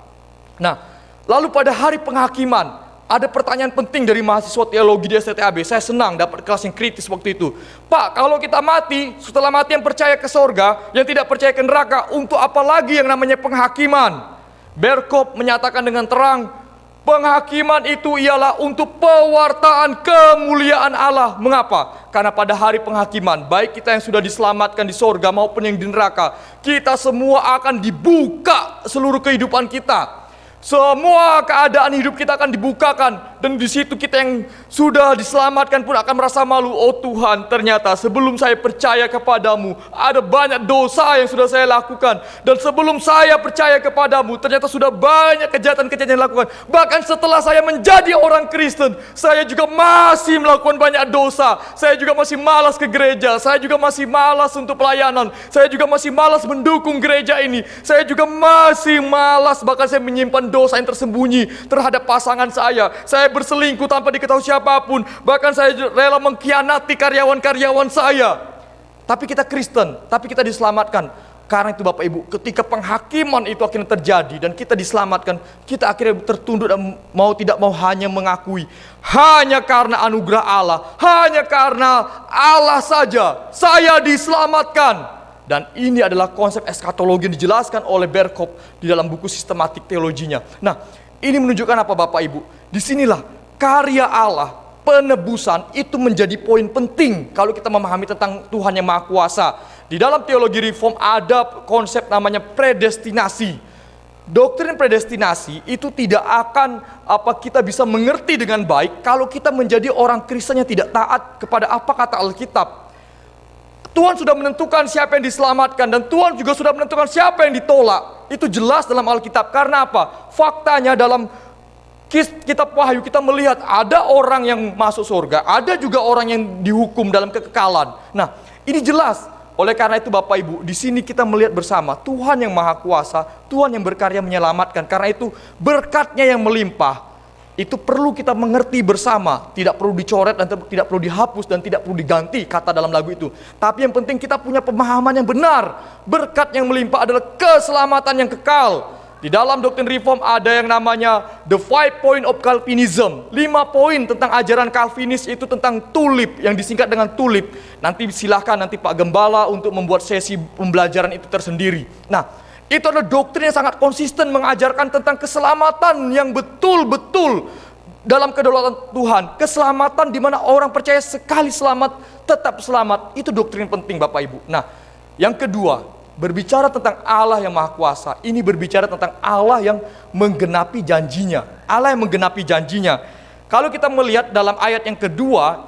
S1: Nah, lalu pada hari penghakiman, ada pertanyaan penting dari mahasiswa teologi di STTAB. Saya senang dapat kelas yang kritis waktu itu. Pak, kalau kita mati, setelah mati yang percaya ke surga, yang tidak percaya ke neraka, untuk apa lagi yang namanya penghakiman? Berkop menyatakan dengan terang, penghakiman itu ialah untuk pewartaan kemuliaan Allah. Mengapa? Karena pada hari penghakiman, baik kita yang sudah diselamatkan di surga maupun yang di neraka, kita semua akan dibuka seluruh kehidupan kita. Semua keadaan hidup kita akan dibukakan, dan di situ kita yang sudah diselamatkan pun akan merasa malu. Oh Tuhan, ternyata sebelum saya percaya kepadamu ada banyak dosa yang sudah saya lakukan, dan sebelum saya percaya kepadamu ternyata sudah banyak kejahatan-kejahatan yang dilakukan. Bahkan setelah saya menjadi orang Kristen, saya juga masih melakukan banyak dosa. Saya juga masih malas ke gereja, saya juga masih malas untuk pelayanan, saya juga masih malas mendukung gereja ini, saya juga masih malas, bahkan saya menyimpan dosa yang tersembunyi terhadap pasangan saya. Saya berselingkuh tanpa diketahui siapapun. Bahkan saya rela mengkhianati karyawan-karyawan saya. Tapi kita Kristen, tapi kita diselamatkan. Karena itu Bapak Ibu, ketika penghakiman itu akhirnya terjadi dan kita diselamatkan, kita akhirnya tertunduk dan mau tidak mau hanya mengakui, hanya karena anugerah Allah, hanya karena Allah saja saya diselamatkan. Dan ini adalah konsep eskatologi yang dijelaskan oleh Berkop di dalam buku sistematik teologinya. Nah, ini menunjukkan apa Bapak Ibu? Disinilah karya Allah, penebusan itu menjadi poin penting kalau kita memahami tentang Tuhan yang Maha Kuasa. Di dalam teologi reform ada konsep namanya predestinasi. Doktrin predestinasi itu tidak akan kita bisa mengerti dengan baik kalau kita menjadi orang Kristen yang tidak taat kepada apa kata Alkitab. Tuhan sudah menentukan siapa yang diselamatkan, dan Tuhan juga sudah menentukan siapa yang ditolak. Itu jelas dalam Alkitab. Karena apa? Faktanya dalam kitab Wahyu kita melihat ada orang yang masuk surga, ada juga orang yang dihukum dalam kekekalan. Nah, ini jelas. Oleh karena itu Bapak Ibu, di sini kita melihat bersama Tuhan yang Maha Kuasa, Tuhan yang berkarya menyelamatkan. Karena itu berkatnya yang melimpah itu perlu kita mengerti bersama. Tidak perlu dicoret dan tidak perlu dihapus dan tidak perlu diganti kata dalam lagu itu. Tapi yang penting kita punya pemahaman yang benar. Berkat yang melimpah adalah keselamatan yang kekal. Di dalam doktrin reform ada yang namanya The 5 Point of Calvinism. 5 poin tentang ajaran Calvinis itu tentang tulip, yang disingkat dengan tulip. Nanti silahkan nanti Pak Gembala untuk membuat sesi pembelajaran itu tersendiri. Nah, itu adalah doktrin yang sangat konsisten mengajarkan tentang keselamatan yang betul-betul dalam kedaulatan Tuhan. Keselamatan di mana orang percaya sekali selamat, tetap selamat. Itu doktrin penting Bapak Ibu. Nah, yang kedua, berbicara tentang Allah yang Maha Kuasa. Ini berbicara tentang Allah yang menggenapi janjinya. Allah yang menggenapi janjinya. Kalau kita melihat dalam ayat yang kedua,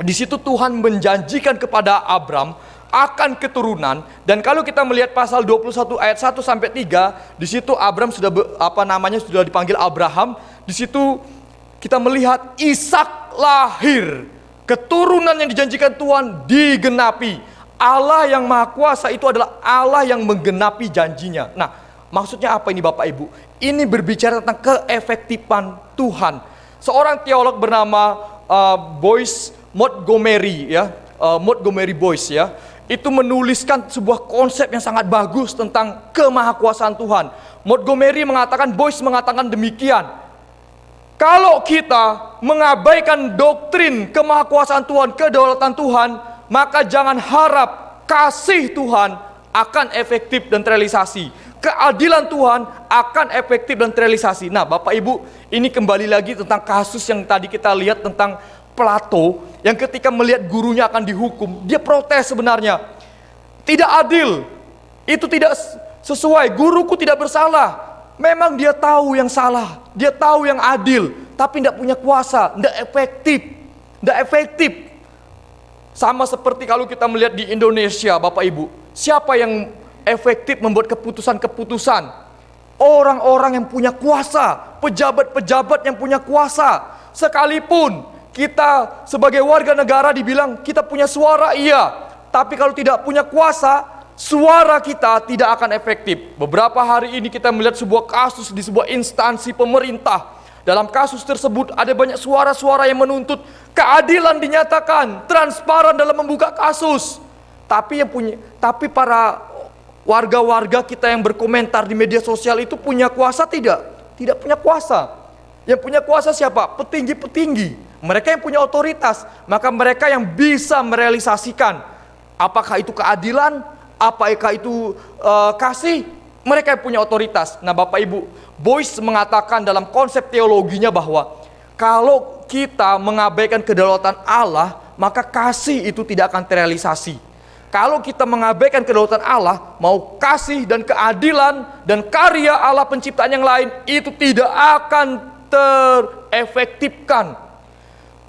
S1: di situ Tuhan menjanjikan kepada Abram akan keturunan. Dan kalau kita melihat pasal 21 ayat 1 sampai 3, di situ Abram sudah sudah dipanggil Abraham. Di situ kita melihat Ishak lahir. Keturunan yang dijanjikan Tuhan digenapi. Allah yang Maha Kuasa itu adalah Allah yang menggenapi janjinya. Nah, maksudnya apa ini Bapak Ibu? Ini berbicara tentang keefektifan Tuhan. Seorang teolog bernama Boyce Montgomery Montgomery Boyce itu menuliskan sebuah konsep yang sangat bagus tentang kemahakuasaan Tuhan. Montgomery mengatakan, Boyce mengatakan demikian. Kalau kita mengabaikan doktrin kemahakuasaan Tuhan, kedaulatan Tuhan, maka jangan harap kasih Tuhan akan efektif dan terrealisasi. keadilan Tuhan akan efektif dan terrealisasi. Nah, Bapak Ibu, ini kembali lagi tentang kasus yang tadi kita lihat tentang Plato, yang ketika melihat gurunya akan dihukum, dia protes sebenarnya. Tidak adil, itu tidak sesuai, guruku tidak bersalah. Memang dia tahu yang salah, dia tahu yang adil, tapi tidak punya kuasa, tidak efektif. Tidak efektif. Sama seperti kalau kita melihat di Indonesia, Bapak Ibu, siapa yang efektif membuat keputusan-keputusan? Orang-orang yang punya kuasa, pejabat-pejabat yang punya kuasa. Sekalipun kita sebagai warga negara dibilang kita punya suara, iya, tapi kalau tidak punya kuasa, suara kita tidak akan efektif. Beberapa hari ini kita melihat sebuah kasus di sebuah instansi pemerintah. Dalam kasus tersebut ada banyak suara-suara yang menuntut keadilan dinyatakan, transparan dalam membuka kasus. Tapi para warga-warga kita yang berkomentar di media sosial itu punya kuasa tidak? Tidak punya kuasa. Yang punya kuasa siapa? Petinggi-petinggi. Mereka yang punya otoritas, maka mereka yang bisa merealisasikan apakah itu keadilan, apakah itu kasih, mereka yang punya otoritas. Nah, Bapak Ibu, Boyce mengatakan dalam konsep teologinya bahwa kalau kita mengabaikan kedaulatan Allah, maka kasih itu tidak akan terrealisasi. Kalau kita mengabaikan kedaulatan Allah, mau kasih dan keadilan dan karya Allah penciptaan yang lain, itu tidak akan terefektifkan.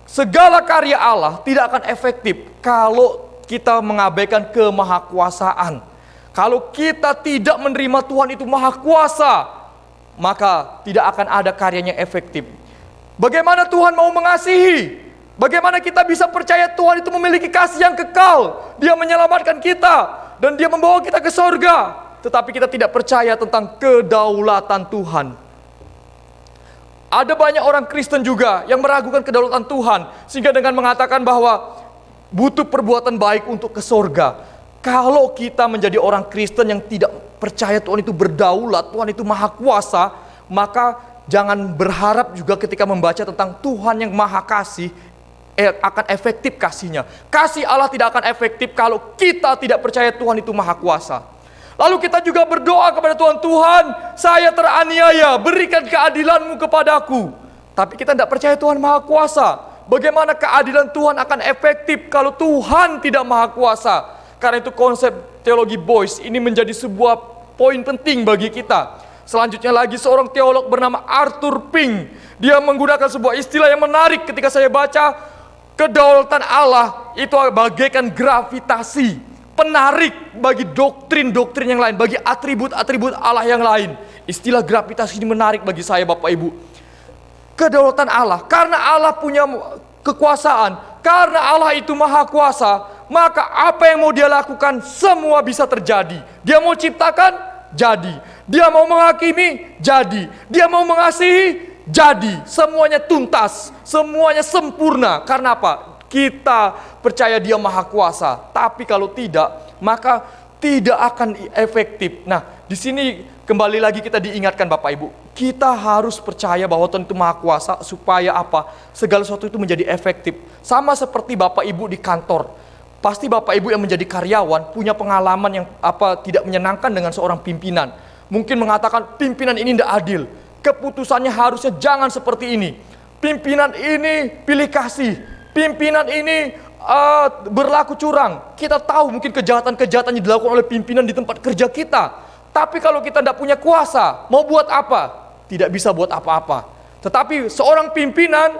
S1: Segala karya Allah tidak akan efektif kalau kita mengabaikan kemahakuasaan. Kalau kita tidak menerima Tuhan itu maha kuasa, maka tidak akan ada karyanya efektif. Bagaimana Tuhan mau mengasihi? Bagaimana kita bisa percaya Tuhan itu memiliki kasih yang kekal? Dia menyelamatkan kita dan dia membawa kita ke sorga. Tetapi kita tidak percaya tentang kedaulatan Tuhan. Ada banyak orang Kristen juga yang meragukan kedaulatan Tuhan, sehingga dengan mengatakan bahwa butuh perbuatan baik untuk ke sorga. Kalau kita menjadi orang Kristen yang tidak percaya Tuhan itu berdaulat, Tuhan itu maha kuasa, maka jangan berharap juga ketika membaca tentang Tuhan yang maha kasih, akan efektif kasihnya. Kasih Allah tidak akan efektif kalau kita tidak percaya Tuhan itu maha kuasa. Lalu kita juga berdoa kepada Tuhan, Tuhan, saya teraniaya, berikan keadilan-Mu kepadaku. Tapi kita tidak percaya Tuhan maha kuasa. Bagaimana keadilan Tuhan akan efektif kalau Tuhan tidak maha kuasa? Karena itu konsep teologi Boyce ini menjadi sebuah poin penting bagi kita. Selanjutnya lagi seorang teolog bernama Arthur Pink. Dia menggunakan sebuah istilah yang menarik ketika saya baca. Kedaulatan Allah itu bagaikan gravitasi. Penarik bagi doktrin-doktrin yang lain, bagi atribut-atribut Allah yang lain. Istilah gravitasi ini menarik bagi saya, Bapak Ibu. Kedaulatan Allah, karena Allah punya kekuasaan, karena Allah itu maha kuasa, maka apa yang mau dia lakukan semua bisa terjadi. Dia mau ciptakan, jadi. Dia mau menghakimi, jadi. Dia mau mengasihi, jadi. Semuanya tuntas, semuanya sempurna. Karena apa? Kita percaya dia maha kuasa, tapi kalau tidak, maka tidak akan efektif. Nah, di sini kembali lagi kita diingatkan Bapak Ibu, kita harus percaya bahwa Tuhan itu maha kuasa supaya apa? Segala sesuatu itu menjadi efektif. Sama seperti Bapak Ibu di kantor. Pasti Bapak Ibu yang menjadi karyawan punya pengalaman yang tidak menyenangkan dengan seorang pimpinan. Mungkin mengatakan pimpinan ini tidak adil. Keputusannya harusnya jangan seperti ini. Pimpinan ini pilih kasih. Pimpinan ini berlaku curang. Kita tahu mungkin kejahatan-kejahatan yang dilakukan oleh pimpinan di tempat kerja kita. Tapi kalau kita tidak punya kuasa, mau buat apa? Tidak bisa buat apa-apa. Tetapi seorang pimpinan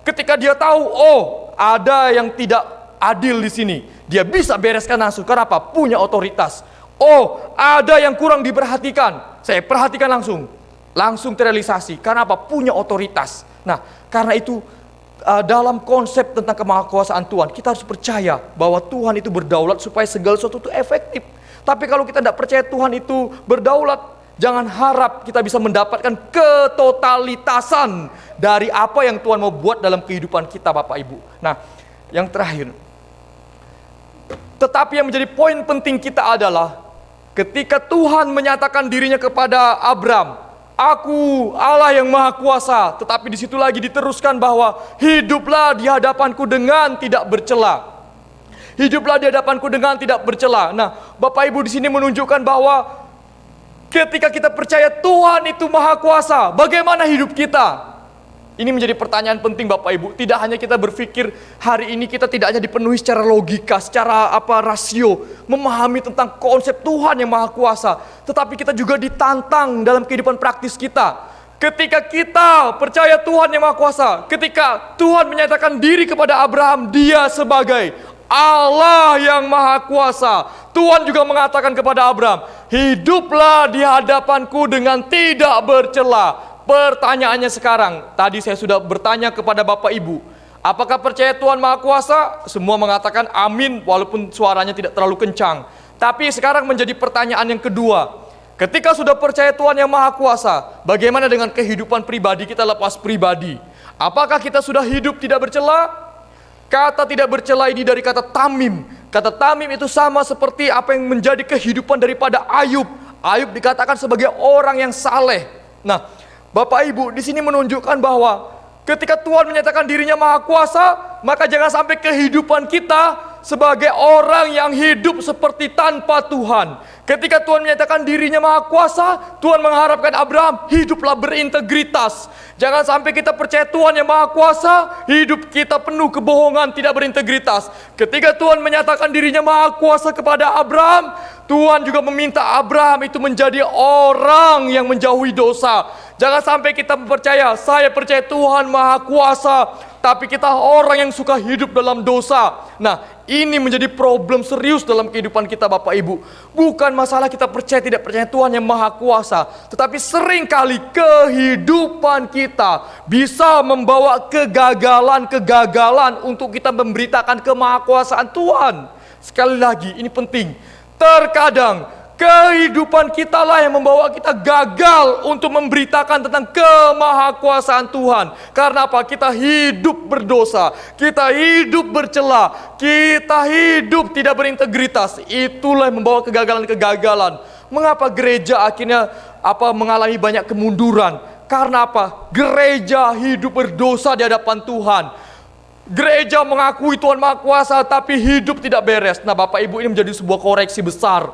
S1: ketika dia tahu, oh ada yang tidak adil di sini, dia bisa bereskan langsung. Karena apa? Punya otoritas. Oh ada yang kurang diperhatikan, saya perhatikan langsung terrealisasi. Karena apa? Punya otoritas. Nah, karena itu dalam konsep tentang kemahakuasaan Tuhan, kita harus percaya bahwa Tuhan itu berdaulat supaya segala sesuatu itu efektif. Tapi kalau kita tidak percaya Tuhan itu berdaulat, jangan harap kita bisa mendapatkan ketotalitasan dari apa yang Tuhan mau buat dalam kehidupan kita, Bapak Ibu. Nah, yang terakhir, tetapi yang menjadi poin penting kita adalah ketika Tuhan menyatakan dirinya kepada Abram, Aku Allah yang maha kuasa. Tetapi di situ lagi diteruskan bahwa hiduplah di hadapanku dengan tidak bercela. Hiduplah di hadapanku dengan tidak bercela. Nah, Bapak Ibu di sini menunjukkan bahwa Ketika kita percaya Tuhan itu Maha Kuasa, bagaimana hidup kita? Ini menjadi pertanyaan penting Bapak Ibu. Tidak hanya kita berpikir hari ini kita tidak hanya dipenuhi secara logika, secara rasio, memahami tentang konsep Tuhan yang Maha Kuasa, tetapi kita juga ditantang dalam kehidupan praktis kita. Ketika kita percaya Tuhan yang Maha Kuasa, ketika Tuhan menyatakan diri kepada Abraham, Dia sebagai Allah yang Maha Kuasa, Tuhan juga mengatakan kepada Abraham, hiduplah di hadapanku dengan tidak bercela. Pertanyaannya sekarang, tadi saya sudah bertanya kepada Bapak Ibu, apakah percaya Tuhan Maha Kuasa? Semua mengatakan amin, walaupun suaranya tidak terlalu kencang. Tapi sekarang menjadi pertanyaan yang kedua, ketika sudah percaya Tuhan yang Maha Kuasa, bagaimana dengan kehidupan pribadi kita lepas pribadi? Apakah kita sudah hidup tidak bercela? Kata tidak bercela ini dari kata tamim. Kata tamim itu sama seperti apa yang menjadi kehidupan daripada Ayub. Ayub dikatakan sebagai orang yang saleh. Nah, Bapak Ibu di sini menunjukkan bahwa ketika Tuhan menyatakan dirinya Maha Kuasa, maka jangan sampai kehidupan kita sebagai orang yang hidup seperti tanpa Tuhan. Ketika Tuhan menyatakan dirinya Maha Kuasa, Tuhan mengharapkan Abraham hiduplah berintegritas. Jangan sampai kita percaya Tuhan yang Maha Kuasa, hidup kita penuh kebohongan, tidak berintegritas. Ketika Tuhan menyatakan dirinya Maha Kuasa kepada Abraham, Tuhan juga meminta Abraham itu menjadi orang yang menjauhi dosa. Jangan sampai kita percaya, saya percaya Tuhan Maha Kuasa, tapi kita orang yang suka hidup dalam dosa. Nah, ini menjadi problem serius dalam kehidupan kita Bapak Ibu. Bukan masalah kita percaya tidak percaya Tuhan yang Maha Kuasa, tetapi seringkali kehidupan kita bisa membawa kegagalan-kegagalan untuk kita memberitakan kemahakuasaan Tuhan. Sekali lagi, ini penting. Terkadang kehidupan kita lah yang membawa kita gagal untuk memberitakan tentang kemahakuasaan Tuhan. Karena apa? Kita hidup berdosa, kita hidup bercela, kita hidup tidak berintegritas. Itulah yang membawa kegagalan-kegagalan. Mengapa gereja akhirnya mengalami banyak kemunduran? Karena apa? Gereja hidup berdosa di hadapan Tuhan. Gereja mengakui Tuhan Maha Kuasa, tapi hidup tidak beres. Nah Bapak Ibu, ini menjadi sebuah koreksi besar.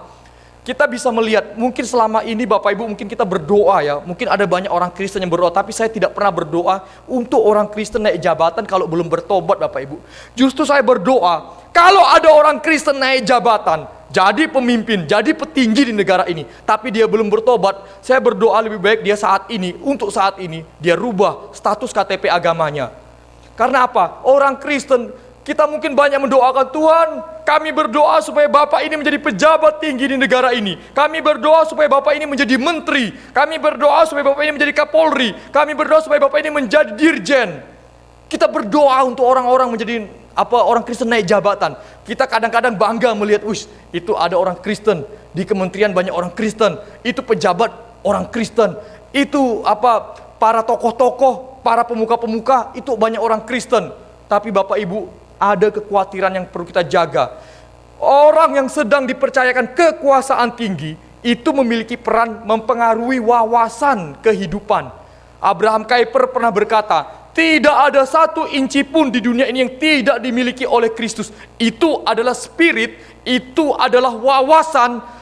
S1: Kita bisa melihat, mungkin selama ini Bapak Ibu, mungkin kita berdoa ya. Mungkin ada banyak orang Kristen yang berdoa, tapi saya tidak pernah berdoa untuk orang Kristen naik jabatan kalau belum bertobat Bapak Ibu. Justru saya berdoa, kalau ada orang Kristen naik jabatan, jadi pemimpin, jadi petinggi di negara ini, tapi dia belum bertobat, saya berdoa lebih baik dia saat ini, untuk saat ini, dia rubah status KTP agamanya. Karena apa? Orang Kristen, kita mungkin banyak mendoakan, Tuhan, kami berdoa supaya Bapak ini menjadi pejabat tinggi di negara ini. Kami berdoa supaya Bapak ini menjadi menteri. Kami berdoa supaya Bapak ini menjadi Kapolri. Kami berdoa supaya Bapak ini menjadi dirjen. Kita berdoa untuk orang-orang menjadi orang Kristen naik jabatan. Kita kadang-kadang bangga melihat, itu ada orang Kristen. Di kementerian banyak orang Kristen. Itu pejabat orang Kristen. Itu para tokoh-tokoh, para pemuka-pemuka, itu banyak orang Kristen. Tapi Bapak Ibu, ada kekhawatiran yang perlu kita jaga. Orang yang sedang dipercayakan kekuasaan tinggi, itu memiliki peran mempengaruhi wawasan kehidupan. Abraham Kuyper pernah berkata, tidak ada satu inci pun di dunia ini yang tidak dimiliki oleh Kristus. Itu adalah spirit, itu adalah wawasan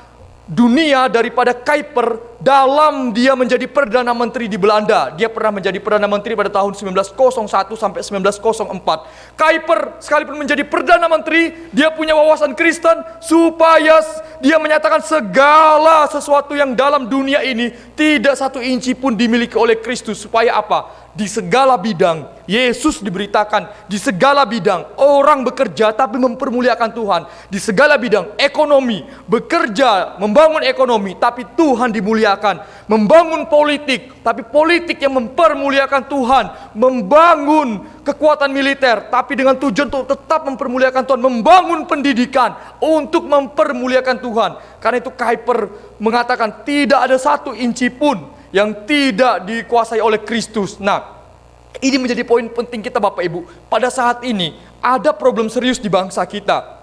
S1: dunia daripada Kuyper dalam dia menjadi Perdana Menteri di Belanda. Dia pernah menjadi Perdana Menteri pada tahun 1901 sampai 1904. Kuyper sekalipun menjadi Perdana Menteri, dia punya wawasan Kristen supaya dia menyatakan segala sesuatu yang dalam dunia ini tidak satu inci pun dimiliki oleh Kristus. Supaya apa? Di segala bidang Yesus diberitakan, di segala bidang orang bekerja tapi mempermuliakan Tuhan. Di segala bidang ekonomi, bekerja, membangun ekonomi tapi Tuhan dimuliakan. Membangun politik, tapi politik yang mempermuliakan Tuhan. Membangun kekuatan militer, tapi dengan tujuan untuk tetap mempermuliakan Tuhan. Membangun pendidikan untuk mempermuliakan Tuhan. Karena itu Kuyper mengatakan tidak ada satu inci pun yang tidak dikuasai oleh Kristus. Nah, ini menjadi poin penting kita Bapak Ibu. Pada saat ini ada problem serius di bangsa kita.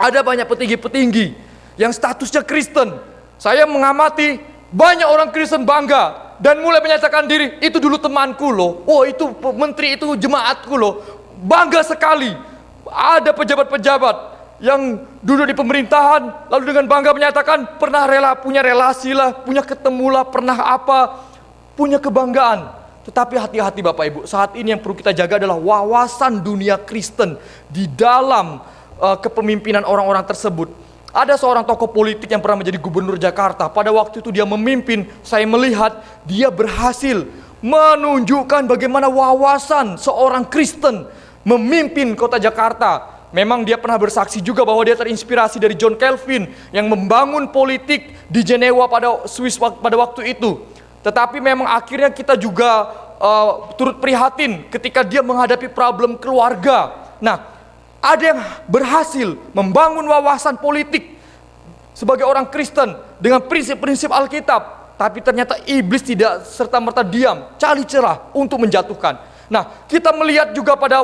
S1: Ada banyak petinggi-petinggi yang statusnya Kristen. Saya mengamati banyak orang Kristen bangga dan mulai menyatakan diri, itu dulu temanku loh. Oh, itu menteri, itu jemaatku loh. Bangga sekali. Ada pejabat-pejabat yang duduk di pemerintahan, lalu dengan bangga menyatakan pernah punya relasi lah, punya ketemulah, pernah apa, punya kebanggaan. Tetapi hati-hati Bapak Ibu, saat ini yang perlu kita jaga adalah wawasan dunia Kristen di dalam kepemimpinan orang-orang tersebut. Ada seorang tokoh politik yang pernah menjadi gubernur Jakarta. Pada waktu itu dia memimpin, saya melihat dia berhasil menunjukkan bagaimana wawasan seorang Kristen memimpin kota Jakarta. Memang dia pernah bersaksi juga bahwa dia terinspirasi dari John Calvin yang membangun politik di Jenewa pada Swiss pada waktu itu. Tetapi memang akhirnya kita juga turut prihatin ketika dia menghadapi problem keluarga. Nah, ada yang berhasil membangun wawasan politik sebagai orang Kristen dengan prinsip-prinsip Alkitab. Tapi ternyata iblis tidak serta-merta diam, cari celah untuk menjatuhkan. Nah, kita melihat juga pada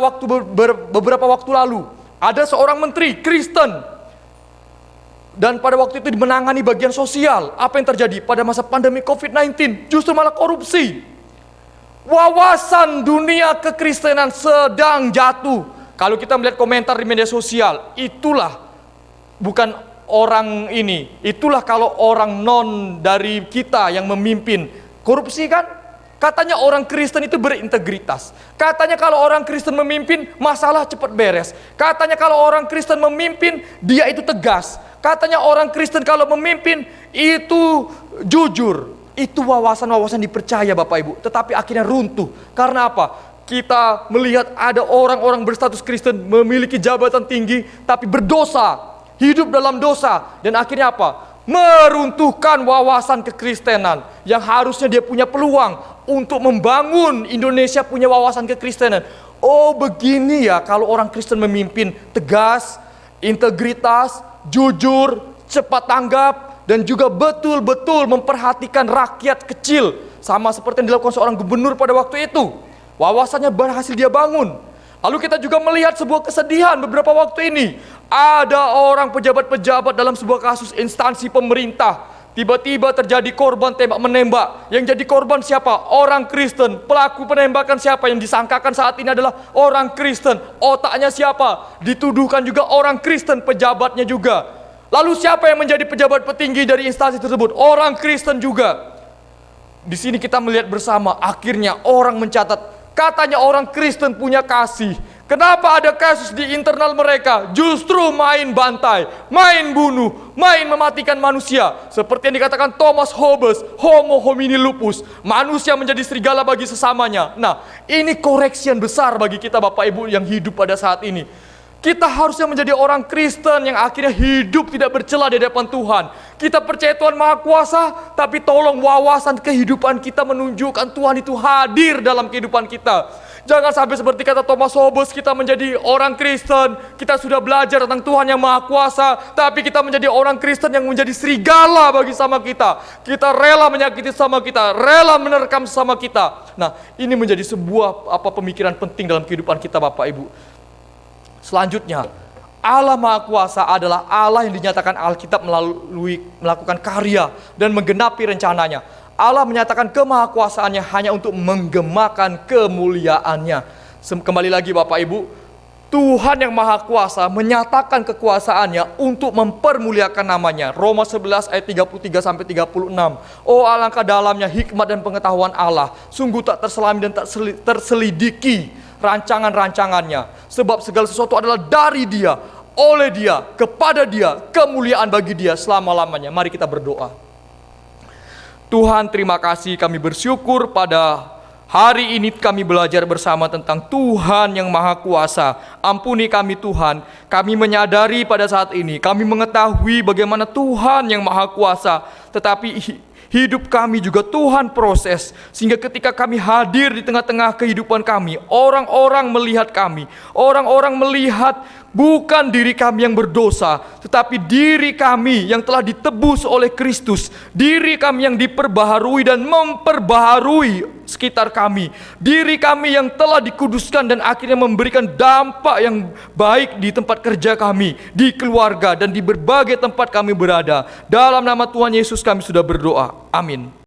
S1: beberapa waktu lalu, ada seorang menteri Kristen. Dan pada waktu itu menangani bagian sosial. Apa yang terjadi pada masa pandemi COVID-19? Justru malah korupsi. Wawasan dunia kekristenan sedang jatuh. Kalau kita melihat komentar di media sosial, itulah bukan orang ini, itulah kalau orang non dari kita yang memimpin korupsi kan? Katanya orang Kristen itu berintegritas. Katanya kalau orang Kristen memimpin masalah cepat beres. Katanya kalau orang Kristen memimpin dia itu tegas. Katanya orang Kristen kalau memimpin itu jujur. Itu wawasan-wawasan dipercaya Bapak Ibu, tetapi akhirnya runtuh. Karena apa? Kita melihat ada orang-orang berstatus Kristen memiliki jabatan tinggi tapi berdosa. Hidup dalam dosa, dan akhirnya apa? Meruntuhkan wawasan kekristenan yang harusnya dia punya peluang untuk membangun Indonesia punya wawasan kekristenan. Oh, begini ya kalau orang Kristen memimpin, tegas, integritas, jujur, cepat tanggap, dan juga betul-betul memperhatikan rakyat kecil, sama seperti yang dilakukan seorang gubernur pada waktu itu. Wawasannya berhasil dia bangun. Lalu kita juga melihat sebuah kesedihan beberapa waktu ini. Ada orang pejabat-pejabat dalam sebuah kasus instansi pemerintah. Tiba-tiba terjadi korban tembak menembak. Yang jadi korban siapa? Orang Kristen. Pelaku penembakan siapa? Yang disangkakan saat ini adalah orang Kristen. Otaknya siapa? Dituduhkan juga orang Kristen, pejabatnya juga. Lalu siapa yang menjadi pejabat petinggi dari instansi tersebut? Orang Kristen juga. Di sini kita melihat bersama, akhirnya orang mencatat, katanya orang Kristen punya kasih. Kenapa ada kasus di internal mereka? Justru main bantai, main bunuh, main mematikan manusia. Seperti yang dikatakan Thomas Hobbes, homo homini lupus. Manusia menjadi serigala bagi sesamanya. Nah, ini koreksi yang besar bagi kita Bapak Ibu yang hidup pada saat ini. Kita harusnya menjadi orang Kristen yang akhirnya hidup tidak bercela di hadapan Tuhan. Kita percaya Tuhan Maha Kuasa, tapi tolong wawasan kehidupan kita menunjukkan Tuhan itu hadir dalam kehidupan kita. Jangan sampai seperti kata Thomas Hobbes, kita menjadi orang Kristen, kita sudah belajar tentang Tuhan yang Maha Kuasa, tapi kita menjadi orang Kristen yang menjadi serigala bagi sama kita. Kita rela menyakiti sama kita, rela menerkam sama kita. Nah, ini menjadi sebuah pemikiran penting dalam kehidupan kita Bapak Ibu. Selanjutnya, Allah Maha Kuasa adalah Allah yang dinyatakan Alkitab melalui melakukan karya dan menggenapi rencananya. Allah menyatakan kemahakuasaannya hanya untuk menggemakan kemuliaannya. Kembali lagi Bapak Ibu, Tuhan yang Maha Kuasa menyatakan kekuasaannya untuk mempermuliakan namanya. Roma 11 ayat 33-36. Oh, alangkah dalamnya hikmat dan pengetahuan Allah. Sungguh tak terselami dan tak terselidiki rancangan-rancangannya. Sebab segala sesuatu adalah dari Dia, oleh Dia, kepada Dia, kemuliaan bagi Dia selama-lamanya. Mari kita berdoa. Tuhan, terima kasih, kami bersyukur pada hari ini kami belajar bersama tentang Tuhan yang Maha Kuasa. Ampuni kami Tuhan, kami menyadari pada saat ini, kami mengetahui bagaimana Tuhan yang Maha Kuasa, tetapi hidup kami juga Tuhan proses, sehingga ketika kami hadir di tengah-tengah kehidupan kami, orang-orang melihat kami, orang-orang melihat bukan diri kami yang berdosa, tetapi diri kami yang telah ditebus oleh Kristus, diri kami yang diperbaharui dan memperbaharui sekitar kami, diri kami yang telah dikuduskan dan akhirnya memberikan dampak yang baik di tempat kerja kami, di keluarga dan di berbagai tempat kami berada. Dalam nama Tuhan Yesus kami sudah berdoa. Amin.